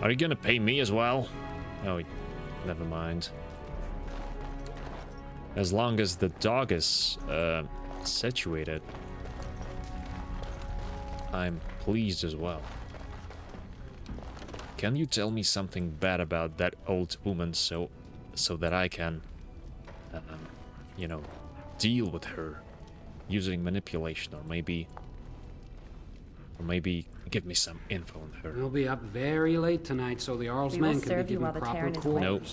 Are you gonna pay me as well? Oh, never mind. As long as the dog is situated, I'm pleased as well. Can you tell me something bad about that old woman so that I can, you know, deal with her using manipulation, or maybe give me some info on her. We'll be up very late tonight, so the Jarl's We will men can serve be you given while the proper Terran is quarters. Nope.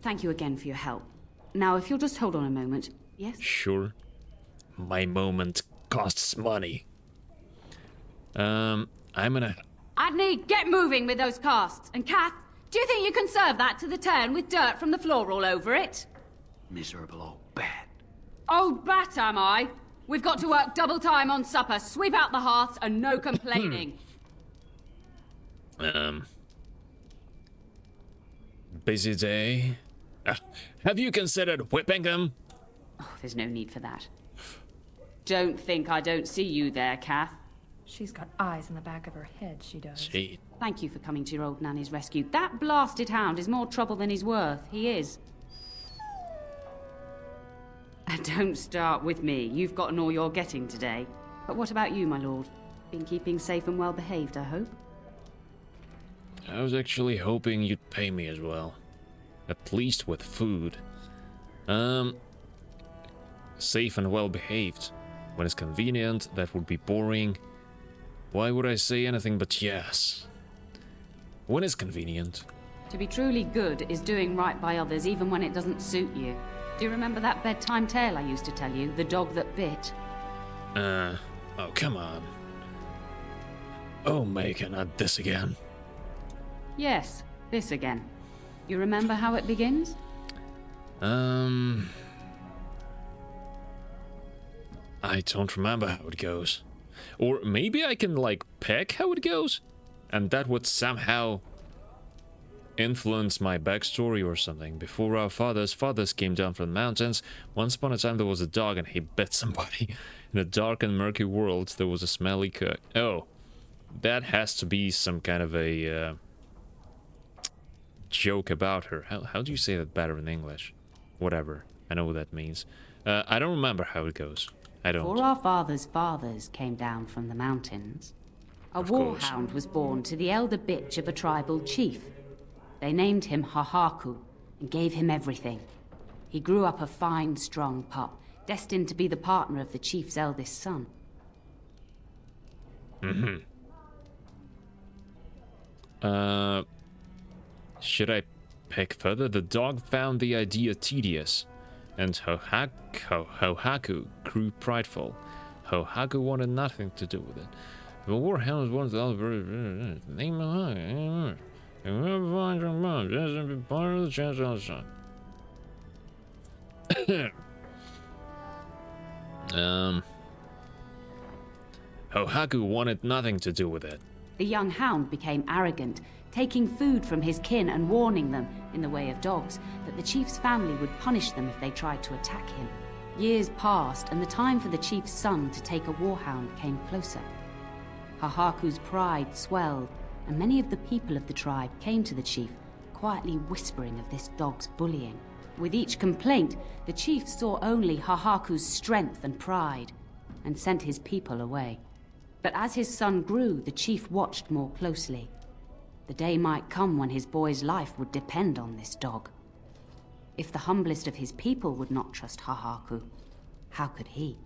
Thank you again for your help. Now, if you'll just hold on a moment. Yes? Sure. My moment costs money. I'm gonna... Adney, get moving with those casts. And Kath, do you think you can serve that to the turn with dirt from the floor all over it? Miserable old bat. Old bat, am I? We've got to work double time on supper, sweep out the hearths, and no complaining. Busy day. Have you considered whipping him? Oh, there's no need for that. Don't think I don't see you there, Kath. She's got eyes in the back of her head, she does. Gee. Thank you for coming to your old nanny's rescue. That blasted hound is more trouble than he's worth. He is. And don't start with me. You've gotten all you're getting today. But what about you, my lord? Been keeping safe and well behaved, I hope? I was actually hoping you'd pay me as well. At least with food. Safe and well behaved. When it's convenient, that would be boring. Why would I say anything but yes? When it's convenient. To be truly good is doing right by others even when it doesn't suit you. Do you remember that bedtime tale I used to tell you? The dog that bit? Oh, come on. Oh, Megan, not this again. Yes, this again. You remember how it begins? I don't remember how it goes. Or maybe I can, like, pick how it goes? And that would somehow influence my backstory or something. Before our fathers came down from the mountains, once upon a time there was a dog and he bit somebody. In a dark and murky world, there was a smelly cook. Oh, that has to be some kind of a joke about her. How do you say that better in English? Whatever. I know what that means. I don't remember how it goes. I don't. Before our fathers came down from the mountains, a warhound was born to the elder bitch of a tribal chief. They named him Hahaku and gave him everything. He grew up a fine, strong pup, destined to be the partner of the chief's eldest son. Should I pick further? The dog found the idea tedious, and Hohaku grew prideful. Hohaku wanted nothing to do with it. The warhound wanted to name part of the chance on the sun. Hohaku wanted nothing to do with it. The young hound became arrogant, taking food from his kin and warning them, in the way of dogs, that the chief's family would punish them if they tried to attack him. Years passed, and the time for the chief's son to take a warhound came closer. Hahaku's pride swelled, and many of the people of the tribe came to the chief, quietly whispering of this dog's bullying. With each complaint, the chief saw only Hahaku's strength and pride, and sent his people away. But as his son grew, the chief watched more closely. The day might come when his boy's life would depend on this dog. If the humblest of his people would not trust Hahaku, how could he?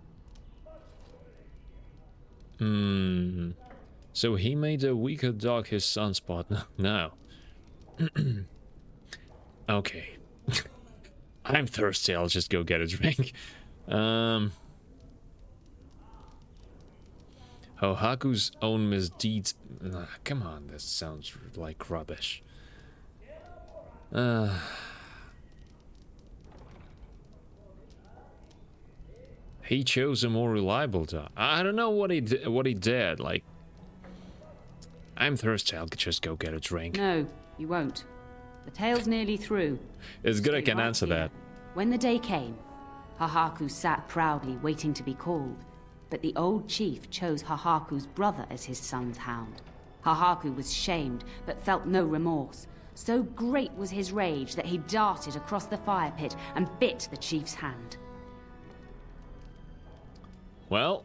So he made a weaker dog his son's partner. No. Okay. I'm thirsty, I'll just go get a drink. Hohaku's own misdeeds. Come on, this sounds like rubbish. He chose a more reliable dog. I don't know what he did. Like, I'm thirsty. I'll just go get a drink. No, you won't. The tale's nearly through. It's good I Stay can right answer here. that. When the day came, Hahaku sat proudly waiting to be called, but the old chief chose Hahaku's brother as his son's hound. Hahaku was shamed, but felt no remorse. So great was his rage that he darted across the fire pit and bit the chief's hand. Well,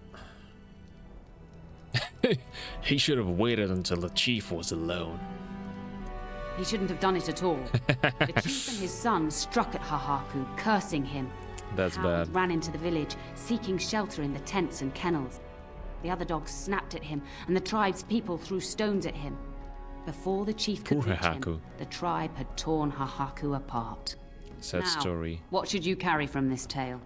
he should have waited until the chief was alone. He shouldn't have done it at all. The chief and his son struck at Hahaku, cursing him. That's The hound bad. ran into the village, seeking shelter in the tents and kennels. The other dogs snapped at him, and the tribe's people threw stones at him. Before the chief could Poor reach him, Hahaku. the tribe had torn Hahaku apart. Sad Now, story. what should you carry from this tale?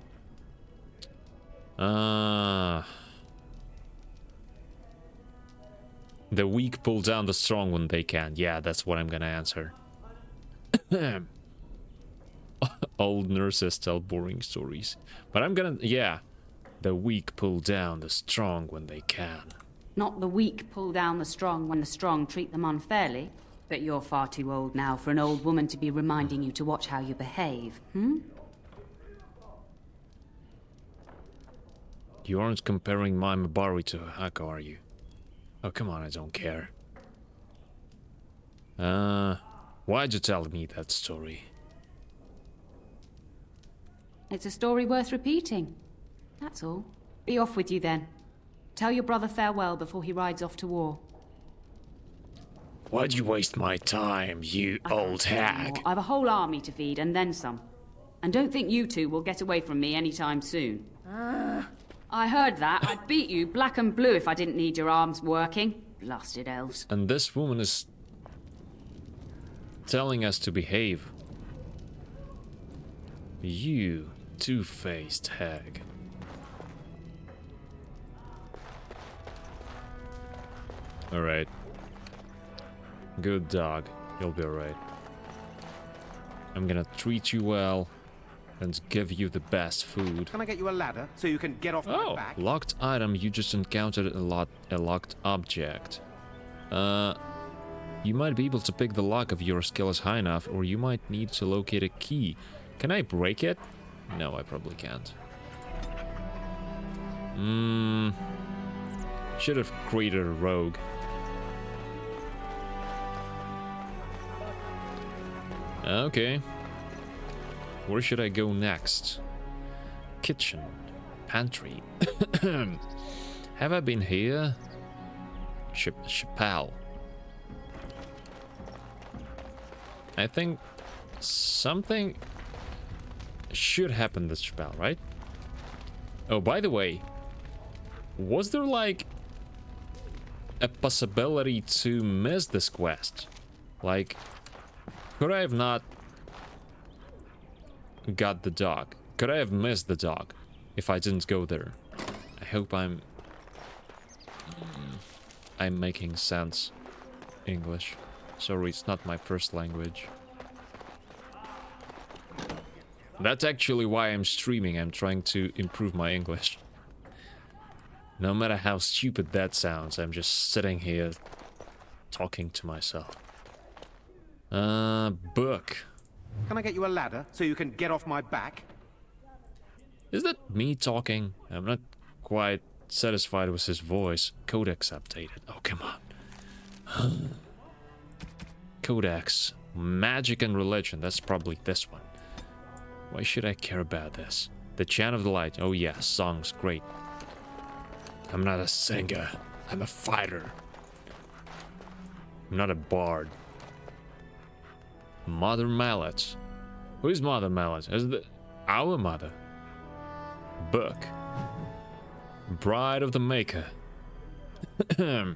The weak pull down the strong when they can. Yeah, that's what I'm gonna answer. Old nurses tell boring stories. But I'm gonna, yeah. The weak pull down the strong when they can. Not the weak pull down the strong when the strong treat them unfairly. But you're far too old now for an old woman to be reminding you to watch how you behave, You aren't comparing my Mabari to Haku, are you? Oh, come on, I don't care. Why'd you tell me that story? It's a story worth repeating. That's all. Be off with you then. Tell your brother farewell before he rides off to war. Why'd you waste my time, you old hag? I've a whole army to feed, and then some. And don't think you two will get away from me anytime soon. I heard that. I'd beat you black and blue if I didn't need your arms working. Blasted elves. And this woman is telling us to behave. You two-faced hag. Alright. Good dog. You'll be alright. I'm gonna treat you well and give you the best food. Can I get you a ladder so you can get off my back? Locked item. You just encountered a locked object. You might be able to pick the lock if your skill is high enough, or you might need to locate a key. Can I break it? No, I probably can't. Should have created a rogue. Okay. Where should I go next? Kitchen. Pantry. Have I been here? Chappelle. I think something should happen to Chappelle, right? Oh, by the way, was there like a possibility to miss this quest? Like, could I have not got the dog? Could I have missed the dog if I didn't go there? I hope I'm making sense. English. Sorry, it's not my first language. That's actually why I'm streaming. I'm trying to improve my English. No matter how stupid that sounds, I'm just sitting here talking to myself. Book. Can I get you a ladder so you can get off my back? Is that me talking? I'm not quite satisfied with his voice. Codex updated. Oh, come on. Codex. Magic and religion. That's probably this one. Why should I care about this? The Chant of the Light. Oh yeah, songs. Great. I'm not a singer. I'm a fighter. I'm not a bard. Mother Mallet. Who is Mother Mallet? Is it our mother? Book. Bride of the Maker. There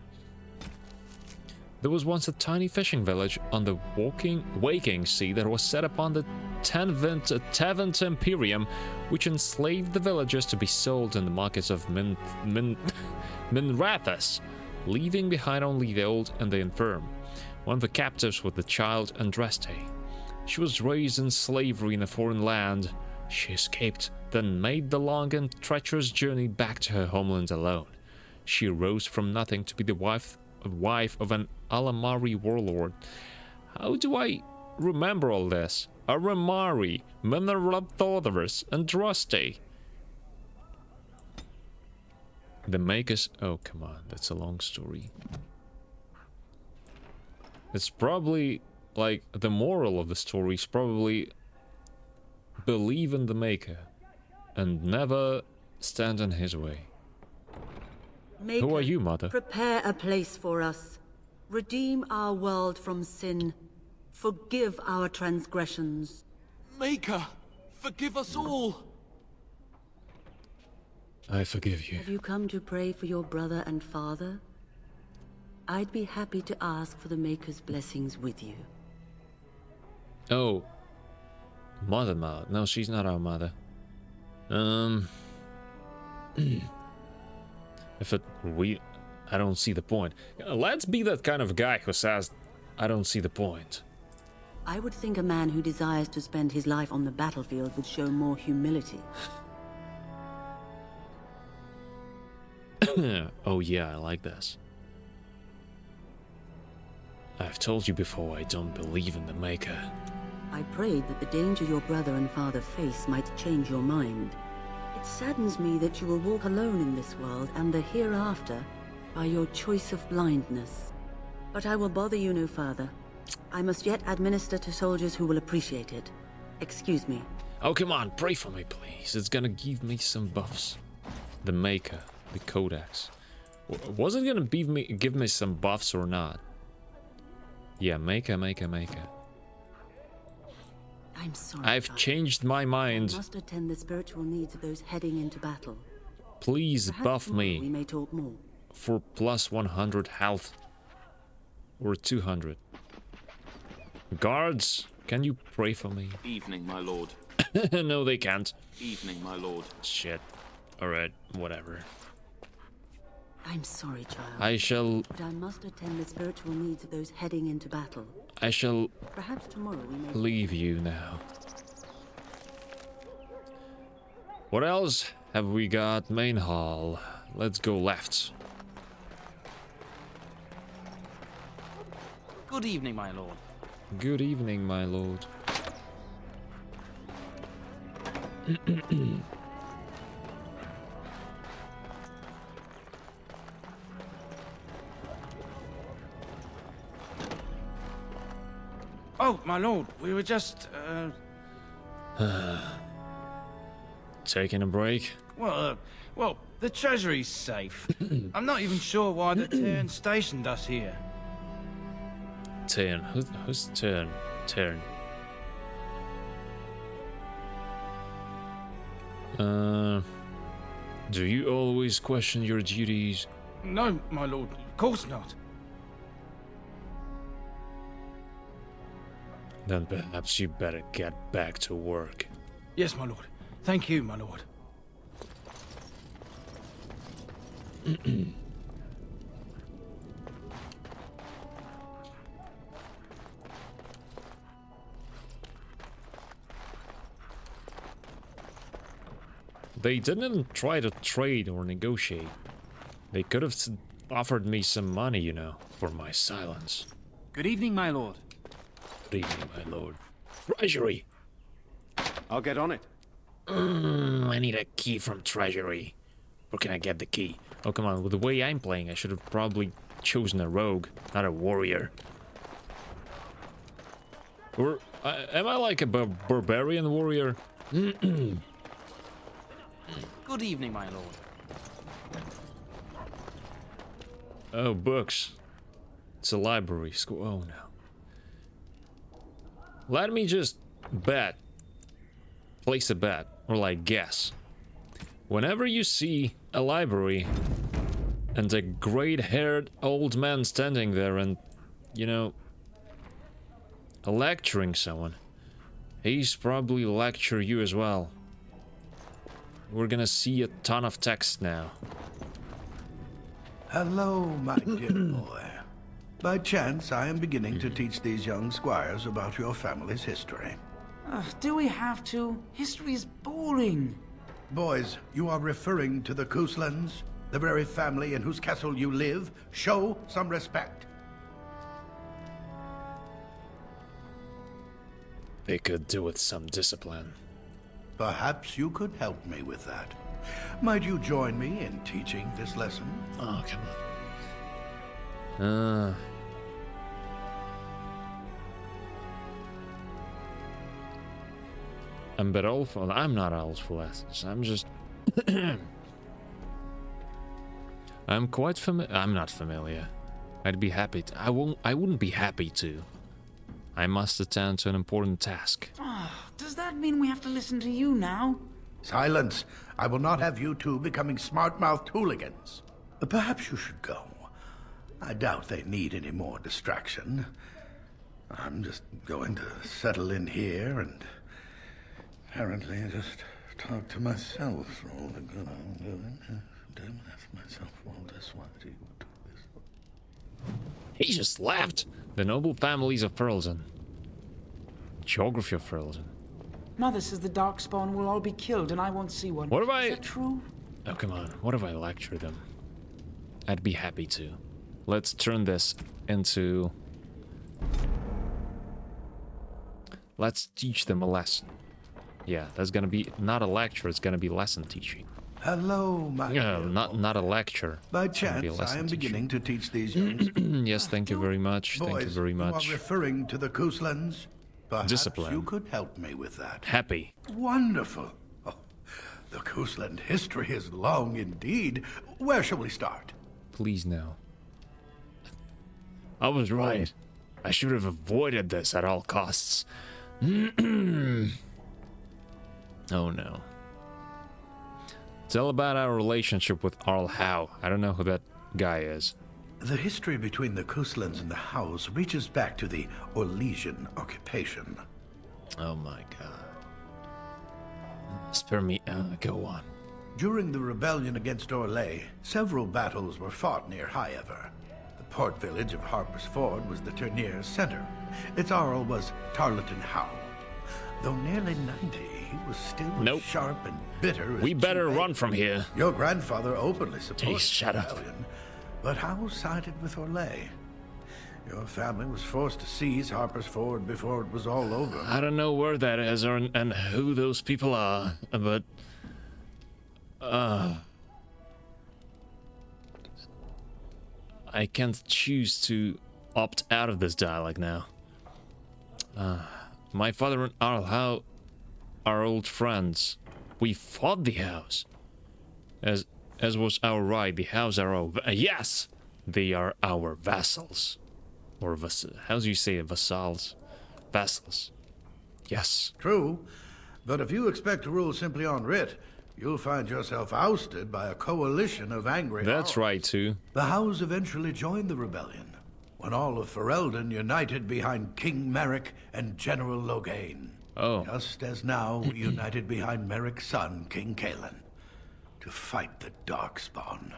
was once a tiny fishing village on the Waking Sea that was set upon the Tevent Imperium, which enslaved the villagers to be sold in the markets of Minrathous, leaving behind only the old and the infirm. One of the captives was the child Andraste. She was raised in slavery in a foreign land. She escaped, then made the long and treacherous journey back to her homeland alone. She rose from nothing to be the wife of an Alamari warlord. How do I remember all this? Aramari, Minarabthothorus, Andraste. The Makers... Oh, come on. That's a long story. It's probably... Like, the moral of the story is probably... Believe in the Maker. And never stand in his way. Maker, who are you, Mother? Prepare a place for us. Redeem our world from sin. Forgive our transgressions. Maker, forgive us all. I forgive you. Have you come to pray for your brother and father? I'd be happy to ask for the Maker's blessings with you. Oh. Mother Mallet. No, she's not our mother. I don't see the point. Let's be that kind of guy who says, I don't see the point. I would think a man who desires to spend his life on the battlefield would show more humility. Oh yeah, I like this. I've told you before I don't believe in the Maker. I prayed that the danger your brother and father face might change your mind. It saddens me that you will walk alone in this world and the hereafter by your choice of blindness. But I will bother you no further. I must yet administer to soldiers who will appreciate it. Excuse me. Oh, come on, pray for me, please. It's gonna give me some buffs. The Maker, the Codex. Was it gonna give me some buffs or not? Yeah, Maker. I'm sorry. I've changed my mind. I must attend the spiritual needs of those heading into battle. Please buff me. We may talk more. For plus 100 health. Or 200. Guards, can you pray for me? Evening, my lord. No, they can't. Evening, my lord. Shit. Alright, whatever. I'm sorry, child. I shall... But I must attend the spiritual needs of those heading into battle. I shall... Perhaps tomorrow we may... leave you now. What else have we got? Main hall. Let's go left. Good evening, my lord. Good evening, my lord. Oh, my lord, we were just, Taking a break? well, the treasury's safe. I'm not even sure why the Tern stationed us here. Turn. Who's turn? Turn. Do you always question your duties? No, my lord, of course not. Then perhaps you better get back to work. Yes, my lord. Thank you, my lord. They didn't try to trade or negotiate. They could have offered me some money, you know, for my silence. Good evening, my lord. Good evening, my lord. Treasury! I'll get on it. I need a key from Treasury. Where can I get the key? Oh, come on. With the way I'm playing, I should have probably chosen a rogue, not a warrior. Or, am I like a barbarian warrior? Good evening, my lord. Oh, books. It's a library. Oh, no. Let me just bet. Place a bet. Or like guess. Whenever you see a library and a gray-haired old man standing there and, you know, lecturing someone, he's probably lecture you as well. We're gonna see a ton of text now. Hello, my dear boy. By chance, I am beginning to teach these young squires about your family's history. Do we have to? History is boring. Boys, you are referring to the Couslands, the very family in whose castle you live. Show some respect. They could do with some discipline. Perhaps you could help me with that. Might you join me in teaching this lesson? Oh, come on. I'm a bit old for... I'm not old for lessons. I'm just... I'm quite familiar... I'm not familiar. I'd be happy to... I wouldn't be happy to. I must attend to an important task. Does that mean we have to listen to you now? Silence! I will not have you two becoming smart-mouthed hooligans. Perhaps you should go. I doubt they need any more distraction. I'm just going to settle in here and apparently just talk to myself for all the good I'm doing. Damn, that's myself all this while you do this. He just left. The noble families of Ferelden. Geography of Ferelden. Mother says the Darkspawn will all be killed and I won't see one. What if I... Is that true? Oh, come on. What if I lecture them? I'd be happy to. Let's turn this into... Let's teach them a lesson. Yeah, that's gonna be not a lecture, it's gonna be lesson teaching. Hello, my not a lecture. By chance, I am beginning to teach these young... Yes, thank you very much. Boys, thank you very much. You are referring to the Couslands? Perhaps Discipline. you could help me with that. Happy. Wonderful. Oh, the Cousland history is long indeed. Where shall we start? Please, no. I was right. I should have avoided this at all costs. Oh no. Tell about our relationship with Arl Howe. I don't know who that guy is. The history between the Couslands and the Howes reaches back to the Orlesian occupation. Oh my god. Spare me. Go on. During the rebellion against Orlais, several battles were fought near Highever. The port village of Harper's Ford was the tournier's center. Its Arl was Tarleton Howe. Though nearly 90, he was still as sharp and bitter as we better run from here. Your grandfather openly supported shut the up. rebellion, but Howe sided with Orlais. Your family was forced to seize Harper's Ford before it was all over. I don't know where that is and who those people are, but I can't choose to opt out of this dialogue now. My father and Arl Howe are old friends. We fought the House, as was our right. The House are our yes, they are our vassals, or how do you say it? Vassals, vassals. Yes. True, but if you expect to rule simply on writ, you'll find yourself ousted by a coalition of angry That's Howes. right, too. The Howes eventually joined the rebellion, when all of Ferelden united behind King Merrick and General Loghain. Oh. Just as now we united behind Merrick's son, King Cailan, to fight the Darkspawn.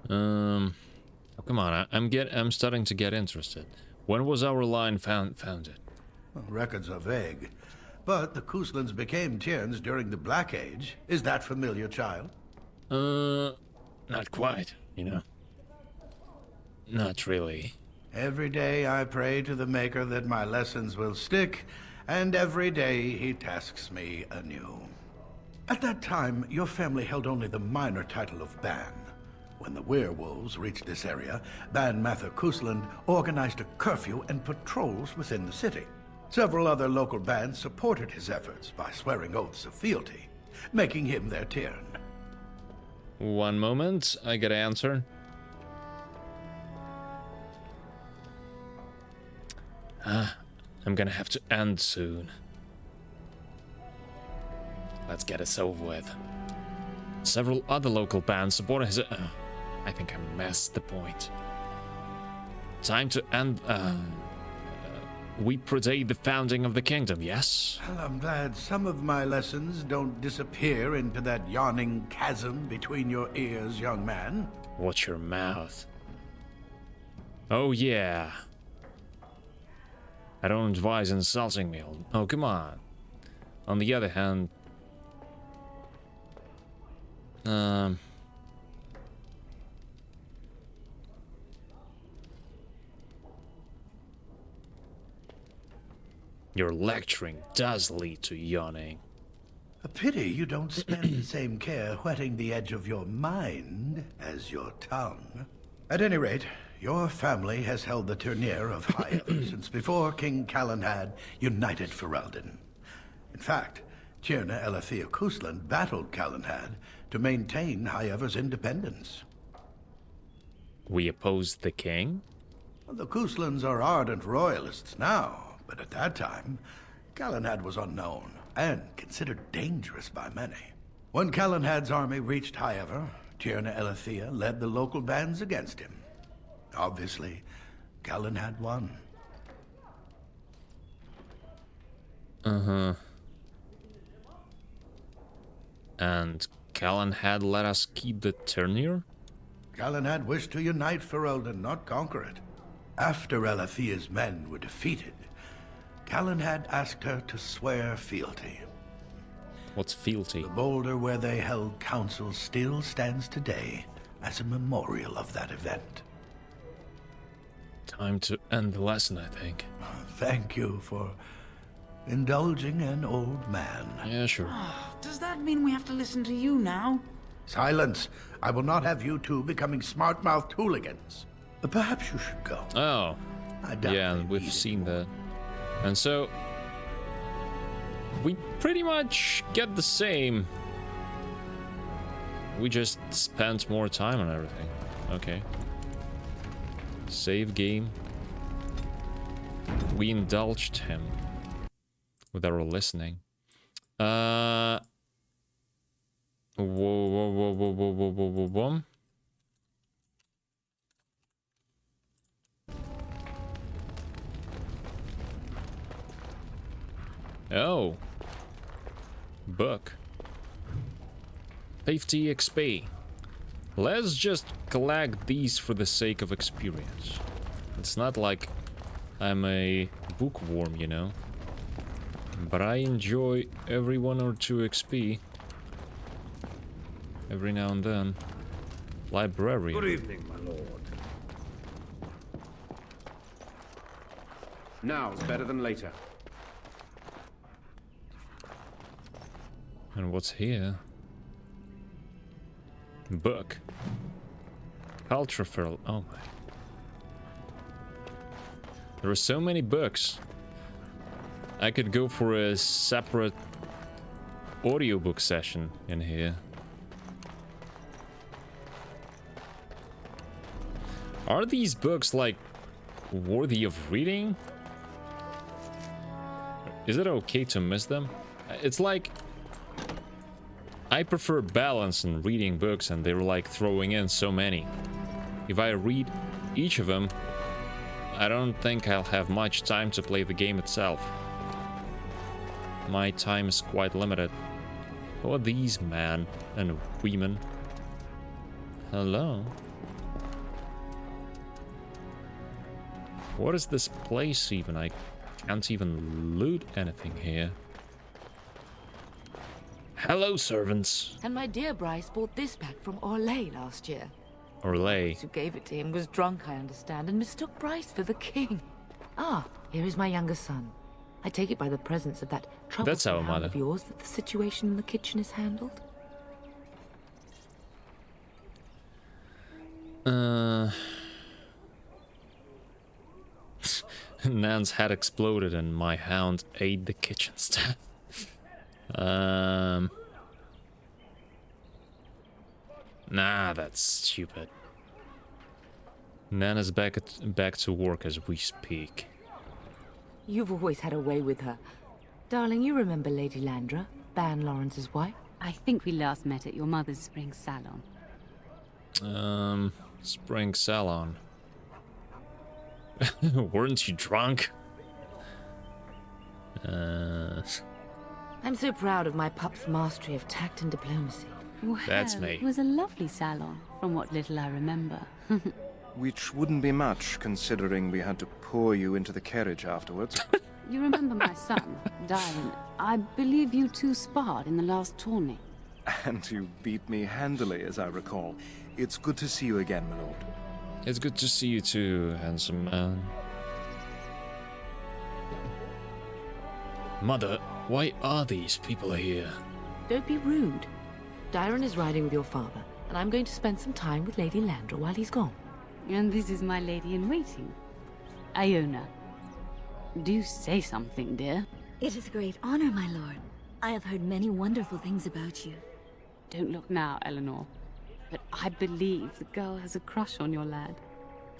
Oh, come on, I'm starting to get interested. When was our line founded? Well, records are vague, but the Kuslans became Tierns during the Black Age. Is that familiar, child? Not quite, you know. Not really. Every day I pray to the Maker that my lessons will stick, and every day he tasks me anew. At that time, your family held only the minor title of Ban. When the werewolves reached this area, Ban Mather Kusland organized a curfew and patrols within the city. Several other local bands supported his efforts by swearing oaths of fealty, making him their Tiern. One moment, I gotta answer. I'm gonna have to end soon. Let's get this over with. Several other local bands supported his... I think I missed the point. Time to end... we predate the founding of the kingdom, yes? Well, I'm glad some of my lessons don't disappear into that yawning chasm between your ears, young man. Watch your mouth. Oh, yeah. I don't advise insulting me. Oh, come on. On the other hand... Your lecturing does lead to yawning. A pity you don't spend the same care whetting the edge of your mind as your tongue. At any rate, your family has held the tournure of Highever since before King Calenhad united Ferelden. In fact, Tierna Elethea Kusland battled Calenhad to maintain Highever's independence. We opposed the king? Well, the Kuslands are ardent royalists now, but at that time, Calenhad was unknown and considered dangerous by many. When Calenhad's army reached Highever, Tierna Elethea led the local bands against him. Obviously, Calenhad won. Uh-huh. And Calenhad let us keep the tournure? Calenhad wished to unite Ferelden, not conquer it. After Elethea's men were defeated, Calenhad asked her to swear fealty. What's fealty? The boulder where they held council still stands today as a memorial of that event. Time to end the lesson, I think. Thank you for indulging an old man. Yeah, sure. Does that mean we have to listen to you now? Silence! I will not have you two becoming smart-mouthed hooligans. But perhaps you should go. Oh. I doubt yeah, we've seen that. And so... we pretty much get the same. We just spent more time on everything. Okay. Save game. We indulged him with our listening. Whoa. Oh. Book. 50 XP. Let's just collect these for the sake of experience. It's not like I'm a bookworm, you know. But I enjoy every 1 or 2 XP. Every now and then. Librarian. Good evening, my lord. Now's better than later. And what's here? Book. Culture. Oh my. There are so many books. I could go for a separate audiobook session in here. Are these books like worthy of reading? Is it okay to miss them? It's like I prefer balance in reading books, and they're like throwing in so many. If I read each of them, I don't think I'll have much time to play the game itself. My time is quite limited. Who are these men and women? Hello? What is this place even? I can't even loot anything here. Hello, servants. And my dear Bryce bought this back from Orlais last year. Orlais. Who gave it to him was drunk, I understand, and mistook Bryce for the king. Ah, here is my younger son. I take it by the presence of that troublesome hound of yours that the situation in the kitchen is handled? Nan's head exploded and my hound ate the kitchen staff. Nah, that's stupid. Nan is back to work as we speak. You've always had a way with her. Darling, you remember Lady Landra, Ban Lawrence's wife? I think we last met at your mother's spring salon. Spring salon. Weren't you drunk? I'm so proud of my pup's mastery of tact and diplomacy. Well, that's me. It was a lovely salon, from what little I remember. Which wouldn't be much, considering we had to pour you into the carriage afterwards. You remember my son, Dylan. I believe you two sparred in the last tourney. And you beat me handily, as I recall. It's good to see you again, my lord. It's good to see you too, handsome man. Mother, why are these people here? Don't be rude. Dyron is riding with your father, and I'm going to spend some time with Lady Landra while he's gone. And this is my lady-in-waiting, Iona. Do say something, dear. It is a great honor, my lord. I have heard many wonderful things about you. Don't look now, Eleanor. But I believe the girl has a crush on your lad.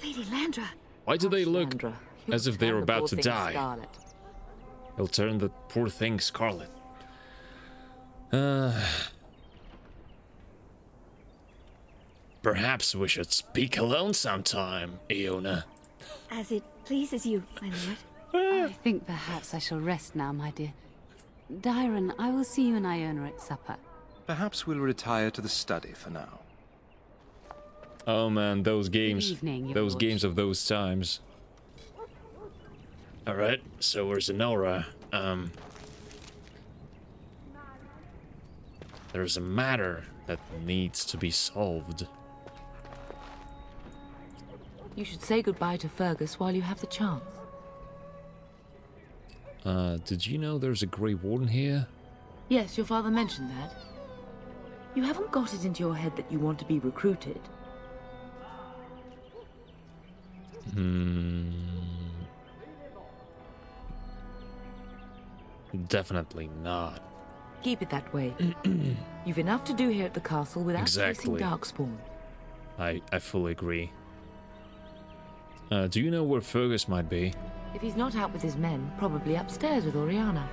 Lady Landra! Why do they look as if they're about to die? Scarlet. He'll turn the poor thing scarlet. Perhaps we should speak alone sometime, Iona. As it pleases you, my lord. I think perhaps I shall rest now, my dear. Dyron, I will see you and Iona at supper. Perhaps we'll retire to the study for now. Oh man, those games. Good evening, your those lord. games of those times. Alright, so where's Nora? There's a matter that needs to be solved. You should say goodbye to Fergus while you have the chance. Did you know there's a Grey Warden here? Yes, your father mentioned that. You haven't got it into your head that you want to be recruited. Definitely not. Keep it that way. You've enough to do here at the castle without facing Exactly. Darkspawn. I fully agree. Do you know where Fergus might be? If he's not out with his men, probably upstairs with Oriana.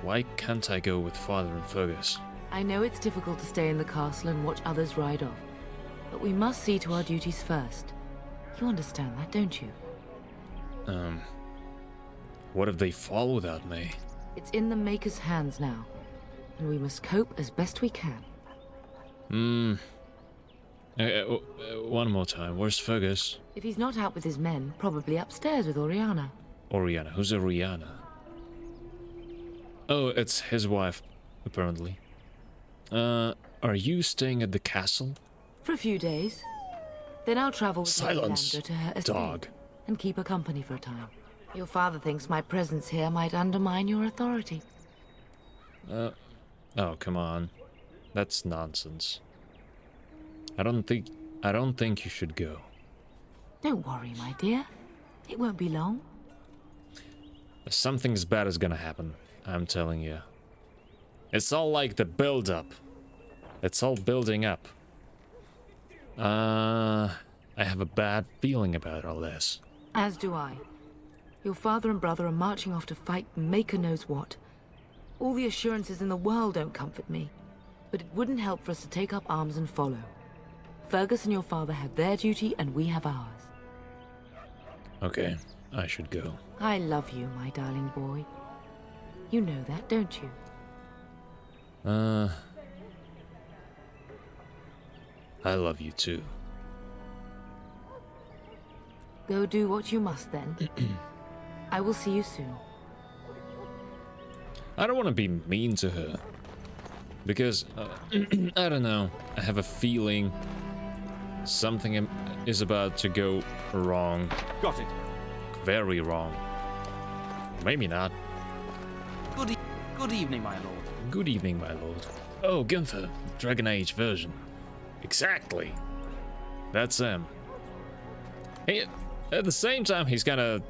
Why can't I go with Father and Fergus? I know it's difficult to stay in the castle and watch others ride off, but we must see to our duties first. You understand that, don't you? What if they fall without me? It's in the Maker's hands now, and we must cope as best we can. One more time. Where's Fergus? If he's not out with his men, probably upstairs with Oriana. Oriana? Who's Oriana? Oh, it's his wife, apparently. Are you staying at the castle? For a few days. Then I'll travel with Silence, Lady Landra to her estate dog. and keep her company for a time. Your father thinks my presence here might undermine your authority. Oh, come on. That's nonsense. I don't think you should go. Don't worry, my dear. It won't be long. Something's bad is gonna happen, I'm telling you. It's all like the build-up. It's all building up. I have a bad feeling about all this. As do I. Your father and brother are marching off to fight Maker knows what. All the assurances in the world don't comfort me, but it wouldn't help for us to take up arms and follow. Fergus and your father have their duty, and we have ours. Okay, I should go. I love you, my darling boy. You know that, don't you? I love you too. Go do what you must then. I will see you soon. I don't want to be mean to her. Because, I don't know, I have a feeling something is about to go wrong. Got it. Very wrong. Maybe not. Good evening, my lord. Good evening, my lord. Oh, Gunther, Dragon Age version. Exactly. That's him. He, at the same time, he's kinda...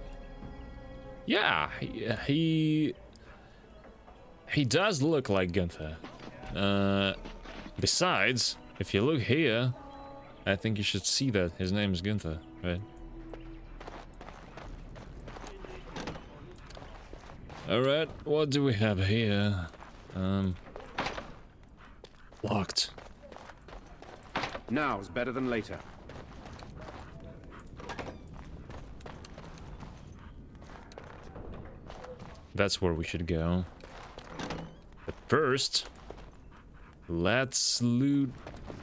Yeah, he does look like Gunther. Besides, if you look here, I think you should see that his name is Gunther, right? Alright, what do we have here? Locked. Now's better than later. That's where we should go. But first, let's loot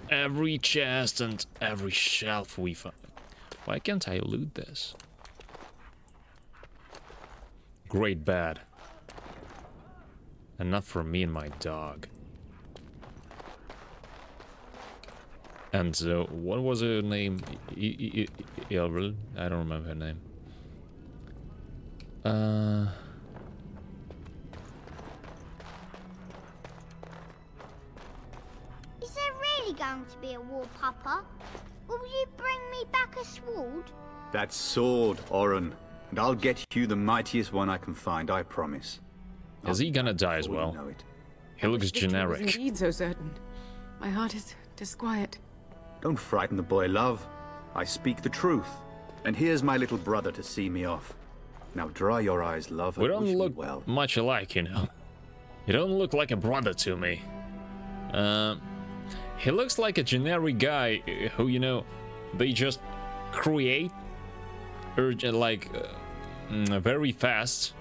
every chest and every shelf we find. Why can't I loot this? Great bad. Enough for me and my dog. And so, what was her name? Ilril? I don't remember her name. Is there really going to be a war, Papa? Will you bring me back a sword? That sword, Oren. And I'll get you the mightiest one I can find, I promise. Is he gonna die as well? He looks generic. Was indeed so certain. My heart is disquiet. Don't frighten the boy, love. I speak the truth. And here's my little brother to see me off. Now dry your eyes, love. We don't look much alike, you know. You don't look like a brother to me. He looks like a generic guy who, you know, they just create like very fast.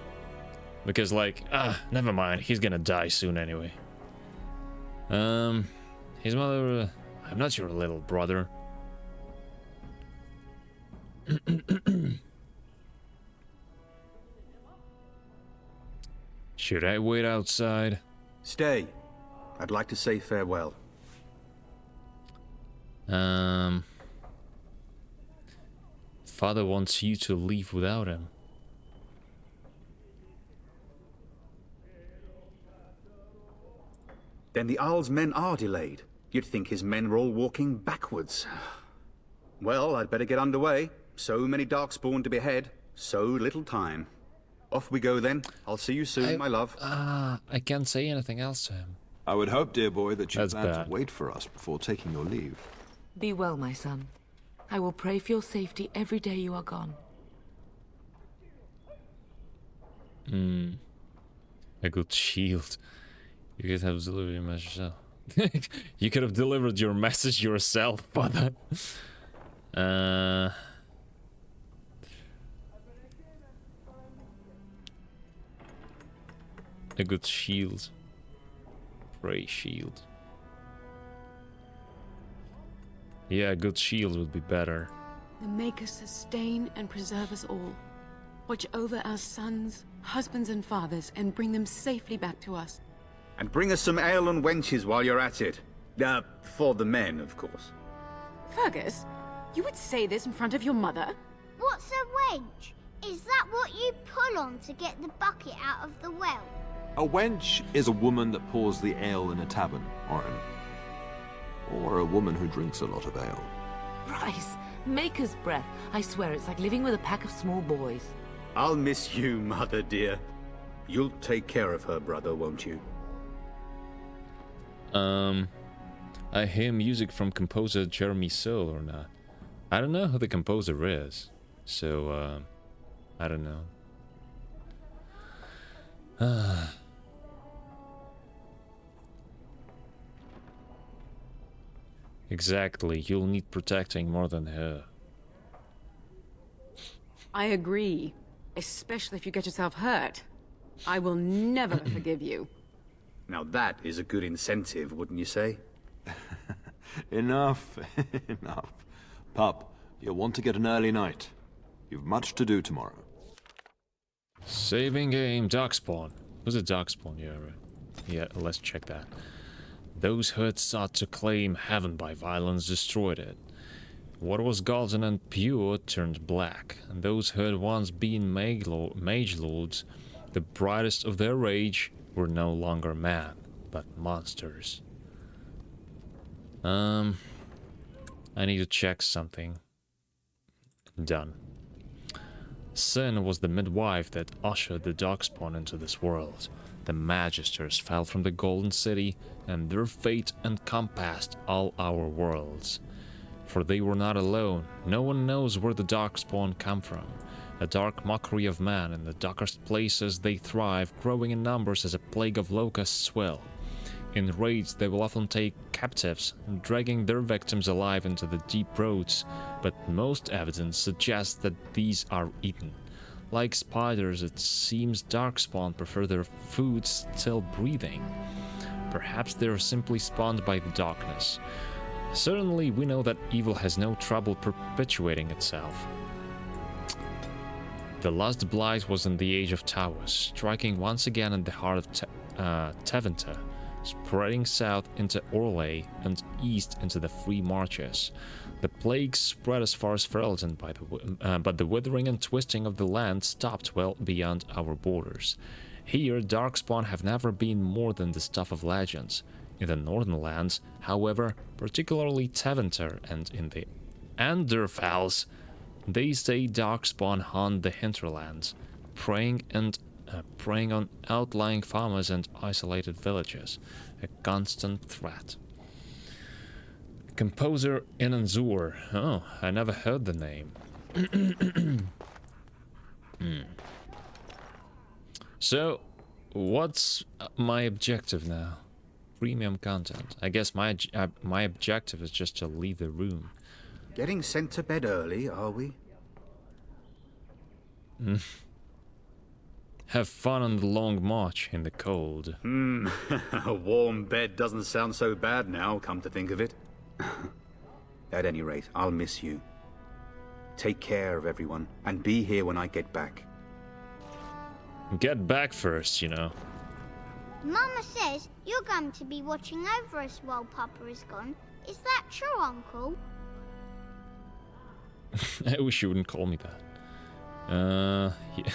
Because like, never mind, he's gonna die soon anyway. His mother, I'm not your little brother. Should I wait outside? Stay. I'd like to say farewell. Father wants you to leave without him. Then the Arl's men are delayed. You'd think his men were all walking backwards. Well, I'd better get underway. So many Darkspawn to behead, so little time. Off we go then. I'll see you soon, my love. I can't say anything else to him. I would hope, dear boy, that you That's plan bad. to wait for us before taking your leave. Be well, my son. I will pray for your safety every day you are gone. A good shield. You could have delivered your message yourself. You could have delivered your message yourself, father. a good shield. Prey shield. Yeah, a good shield would be better. The Maker sustain and preserve us all. Watch over our sons, husbands and fathers, and bring them safely back to us. And bring us some ale and wenches while you're at it. For the men, of course. Fergus, you would say this in front of your mother? What's a wench? Is that what you pull on to get the bucket out of the well? A wench is a woman that pours the ale in a tavern, Orin. Or a woman who drinks a lot of ale. Bryce, Maker's breath. I swear it's like living with a pack of small boys. I'll miss you, Mother dear. You'll take care of her brother, won't you? I hear music from composer Jeremy Soule or not. I don't know who the composer is, so I don't know. Exactly, you'll need protecting more than her. I agree, especially if you get yourself hurt. I will never forgive you. Now that is a good incentive, wouldn't you say? Enough, enough. Pup, you'll want to get an early night. You've much to do tomorrow. Saving game, Darkspawn. Was it Darkspawn? Yeah, let's check that. Those who had sought to claim heaven by violence destroyed it. What was golden and pure turned black, and those who had once been mage lords, the brightest of their age, were no longer man, but monsters. I need to check something. Done. Sin was the midwife that ushered the Darkspawn into this world. The Magisters fell from the Golden City, and their fate encompassed all our worlds. For they were not alone. No one knows where the Darkspawn come from. A dark mockery of man, in the darkest places they thrive, growing in numbers as a plague of locusts swell. In raids, they will often take captives, dragging their victims alive into the deep roads, but most evidence suggests that these are eaten. Like spiders, it seems Darkspawn prefer their food still breathing. Perhaps they are simply spawned by the darkness. Certainly, we know that evil has no trouble perpetuating itself. The last blight was in the Age of Towers, striking once again in the heart of Tevinter, spreading south into Orlais and east into the Free Marches. The plague spread as far as Ferelden, but the withering and twisting of the land stopped well beyond our borders. Here, Darkspawn have never been more than the stuff of legends. In the northern lands, however, particularly Tevinter and in the Anderfels, they say Darkspawn haunt the hinterlands, preying on outlying farmers and isolated villages, a constant threat. Composer Inanzur. Oh, I never heard the name. So, what's my objective now? Premium content. I guess my objective is just to leave the room. Getting sent to bed early, are we? Have fun on the long march in the cold. A warm bed doesn't sound so bad now, come to think of it. At any rate, I'll miss you. Take care of everyone, and be here when I get back. Get back first, you know. Mama says you're going to be watching over us while Papa is gone. Is that true, Uncle? I wish you wouldn't call me that. Yeah.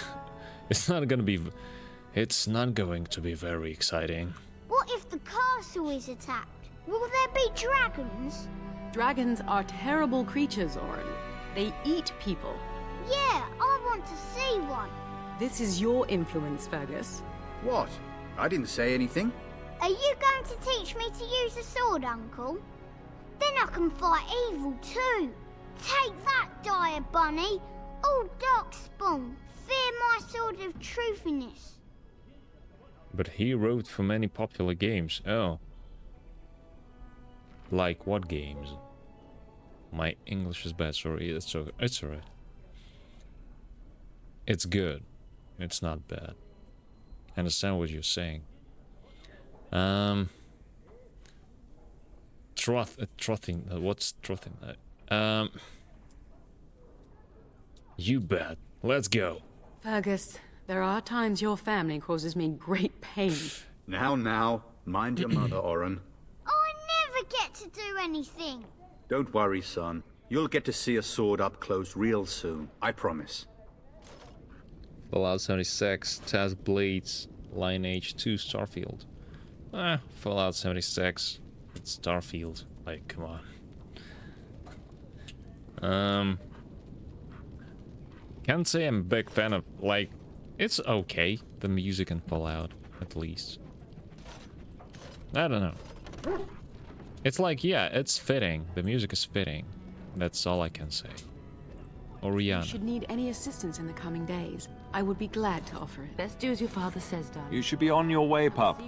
It's not going to be very exciting. What if the castle is attacked? Will there be dragons? Dragons are terrible creatures, Orin. They eat people. Yeah, I want to see one. This is your influence, Fergus. What? I didn't say anything. Are you going to teach me to use a sword, Uncle? Then I can fight evil too. Take that, dire bunny. Oh, Darkspawn, fear my sword of truthiness. But he wrote for many popular games. Oh. Like what games? My English is bad, sorry. It's alright. It's good. It's not bad. understand what you're saying. Trotting. What's trotting? You bet. Let's go. Fergus, there are times your family causes me great pain. Now, mind your mother, Oren. I never get to do anything. Don't worry, son. You'll get to see a sword up close real soon, I promise. Fallout 76, Test Blades, Lineage 2, Starfield. Fallout 76, it's Starfield. Like, come on. Can't say I'm a big fan of, like, it's okay, the music in Fallout, at least. I don't know. It's like, yeah, it's fitting. The music is fitting. That's all I can say. Oriana. If you should need any assistance in the coming days, I would be glad to offer it. Best do as your father says, darling. You should be on your way, pup.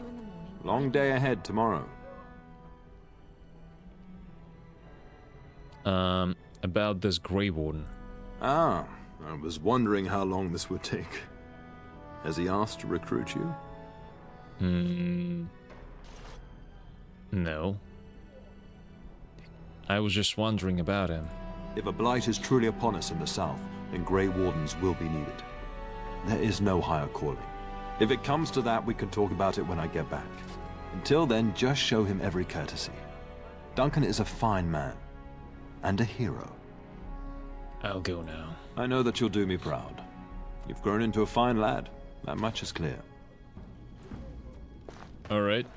Long day ahead tomorrow. About this Grey Warden. Ah, I was wondering how long this would take. Has he asked to recruit you? No. I was just wondering about him. If a blight is truly upon us in the south, then Grey Wardens will be needed. There is no higher calling. If it comes to that, we can talk about it when I get back. Until then, just show him every courtesy. Duncan is a fine man. And a hero. I'll go now. I know that you'll do me proud. You've grown into a fine lad. That much is clear. Alright.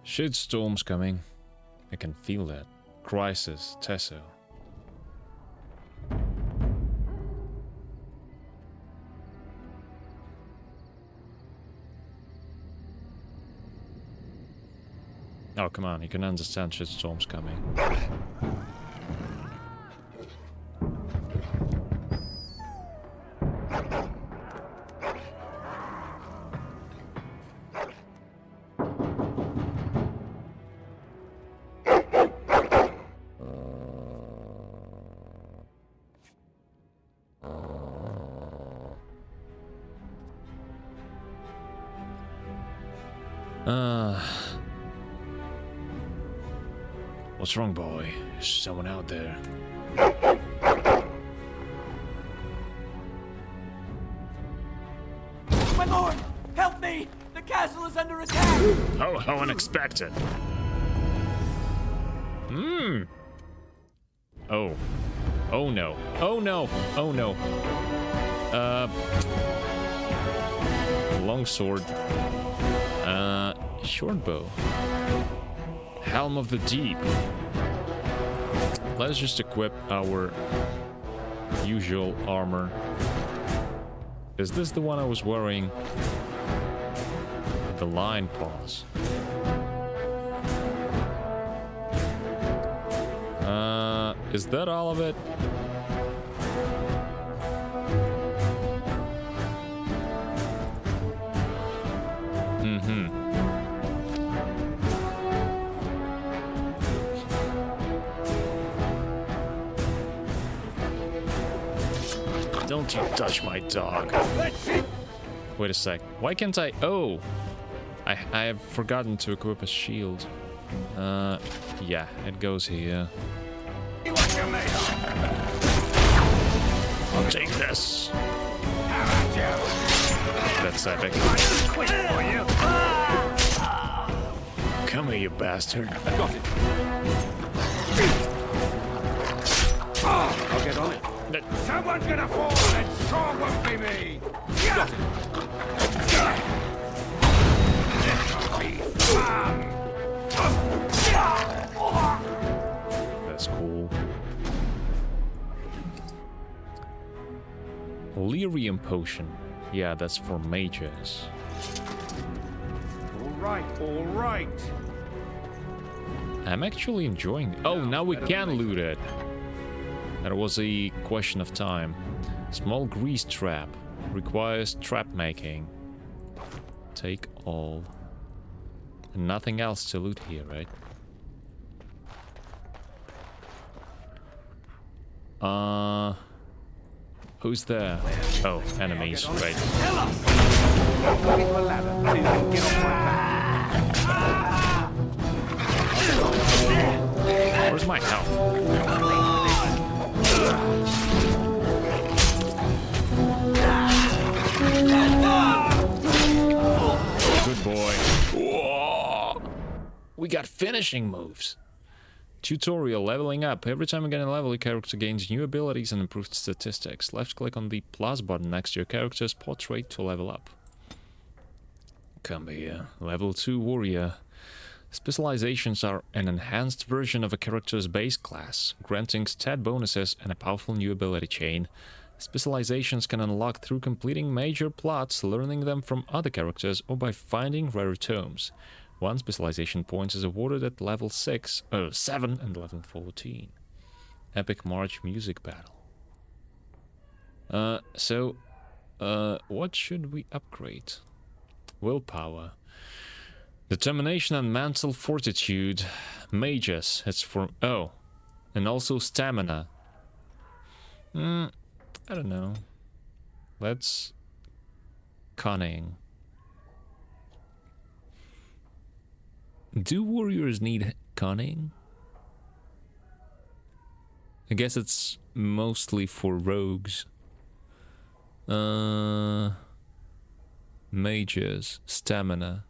Shitstorm's coming. I can feel that. Crisis, Tesso. Oh, come on, you can understand shitstorm's coming. What's wrong, boy? Is someone out there? My lord! Help me! The castle is under attack! Oh, how unexpected. Oh. Oh no. Oh no. Oh no. Longsword. Short bow. Helm of the Deep. Let's just equip our usual armor. Is this the one I was wearing? The lion paws. Is that all of it? Don't you touch my dog. Wait a sec. Why can't I? Oh! I have forgotten to equip a shield. Yeah, it goes here. I'll take this. That's epic. Come here, you bastard. I got it. I'll get on it. Someone's gonna fall, and it sure won't be me! Got it. This'll be fun! That's cool. Lyrium potion. Yeah, that's for mages. All right. I'm actually enjoying. Oh, now we can loot it. That was a question of time. Small grease trap. Requires trap making. Take all. And nothing else to loot here, right? Who's there? Oh, enemies, right. Tell us! Look into a ladder so you can get off my back. Where's my health? Good boy. Whoa. We got finishing moves. Tutorial, leveling up. Every time you get a level, your character gains new abilities and improved statistics. Left click on the plus button next to your character's portrait to level up. Come here. Level 2 warrior. Specializations are an enhanced version of a character's base class, granting stat bonuses and a powerful new ability chain. Specializations can unlock through completing major plots, learning them from other characters, or by finding rare tomes. 1 specialization point is awarded at level 7 and level 14. Epic March music battle. What should we upgrade? Willpower. Determination and mental fortitude. Mages. It's for... Oh. And also stamina. I don't know. Let's... Cunning. Do warriors need cunning? I guess it's mostly for rogues. Mages, stamina.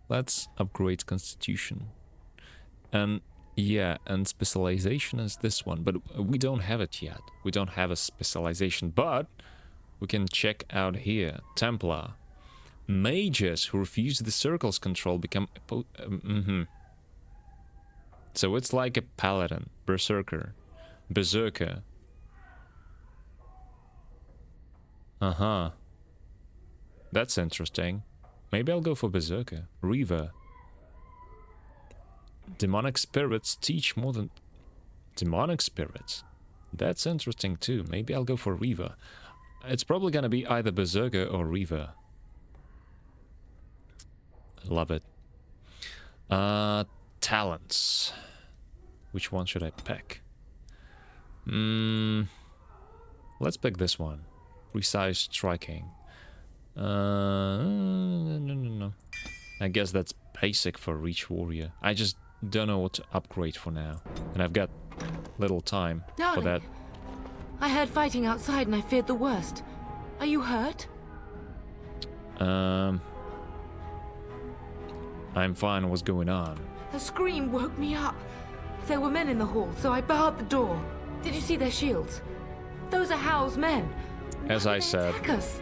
Let's upgrade constitution. And yeah, and specialization is this one, but we don't have it yet. We don't have a specialization, but we can check out here. Templar. Mages who refuse the circle's control become... So it's like a paladin, berserker, berserker. That's interesting. Maybe I'll go for berserker. Reaver. Demonic spirits teach more than... Demonic spirits? That's interesting too. Maybe I'll go for Reaver. It's probably gonna be either berserker or Reaver. Love it. Talents. Which one should I pick? Let's pick this one. Precise striking. No. I guess that's basic for Reach Warrior. I just don't know what to upgrade for now. And I've got little time for that. I heard fighting outside and I feared the worst. Are you hurt? I'm fine. What's going on? A scream woke me up. There were men in the hall, so I barred the door. Did you see their shields? Those are Howl's men. As I said,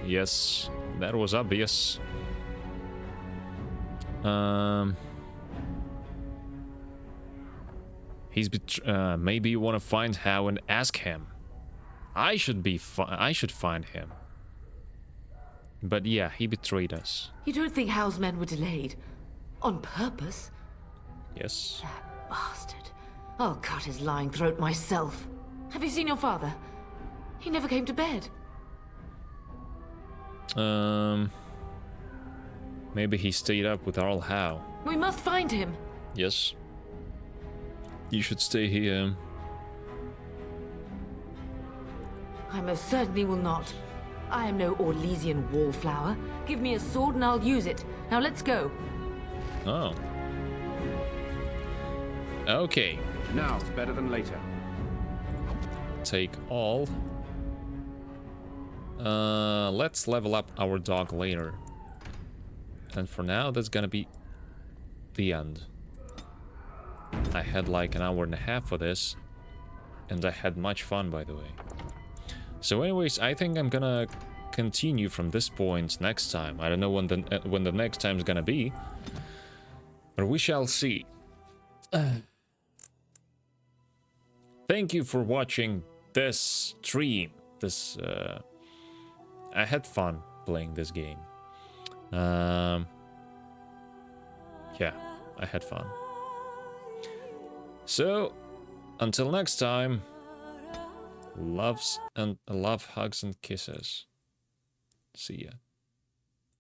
yes, that was obvious. Maybe you want to find Howe and ask him. I should find him. But yeah, he betrayed us. You don't think Howl's men were delayed? On purpose? Yes. That bastard. I'll cut his lying throat myself. Have you seen your father? He never came to bed. Maybe he stayed up with Arl Howe. We must find him. Yes. You should stay here. I most certainly will not. I am no Orlesian wallflower. Give me a sword and I'll use it. Now let's go. Oh. Okay. Now's better than later. Take all. Let's level up our dog later. And for now, that's gonna be the end. I had like an hour and a half for this. And I had much fun, by the way. So anyways, I think I'm gonna continue from this point next time. I don't know when the next time is gonna be. But we shall see. Thank you for watching this stream. I had fun playing this game. Yeah, I had fun. So, until next time, love, hugs, and kisses. See ya.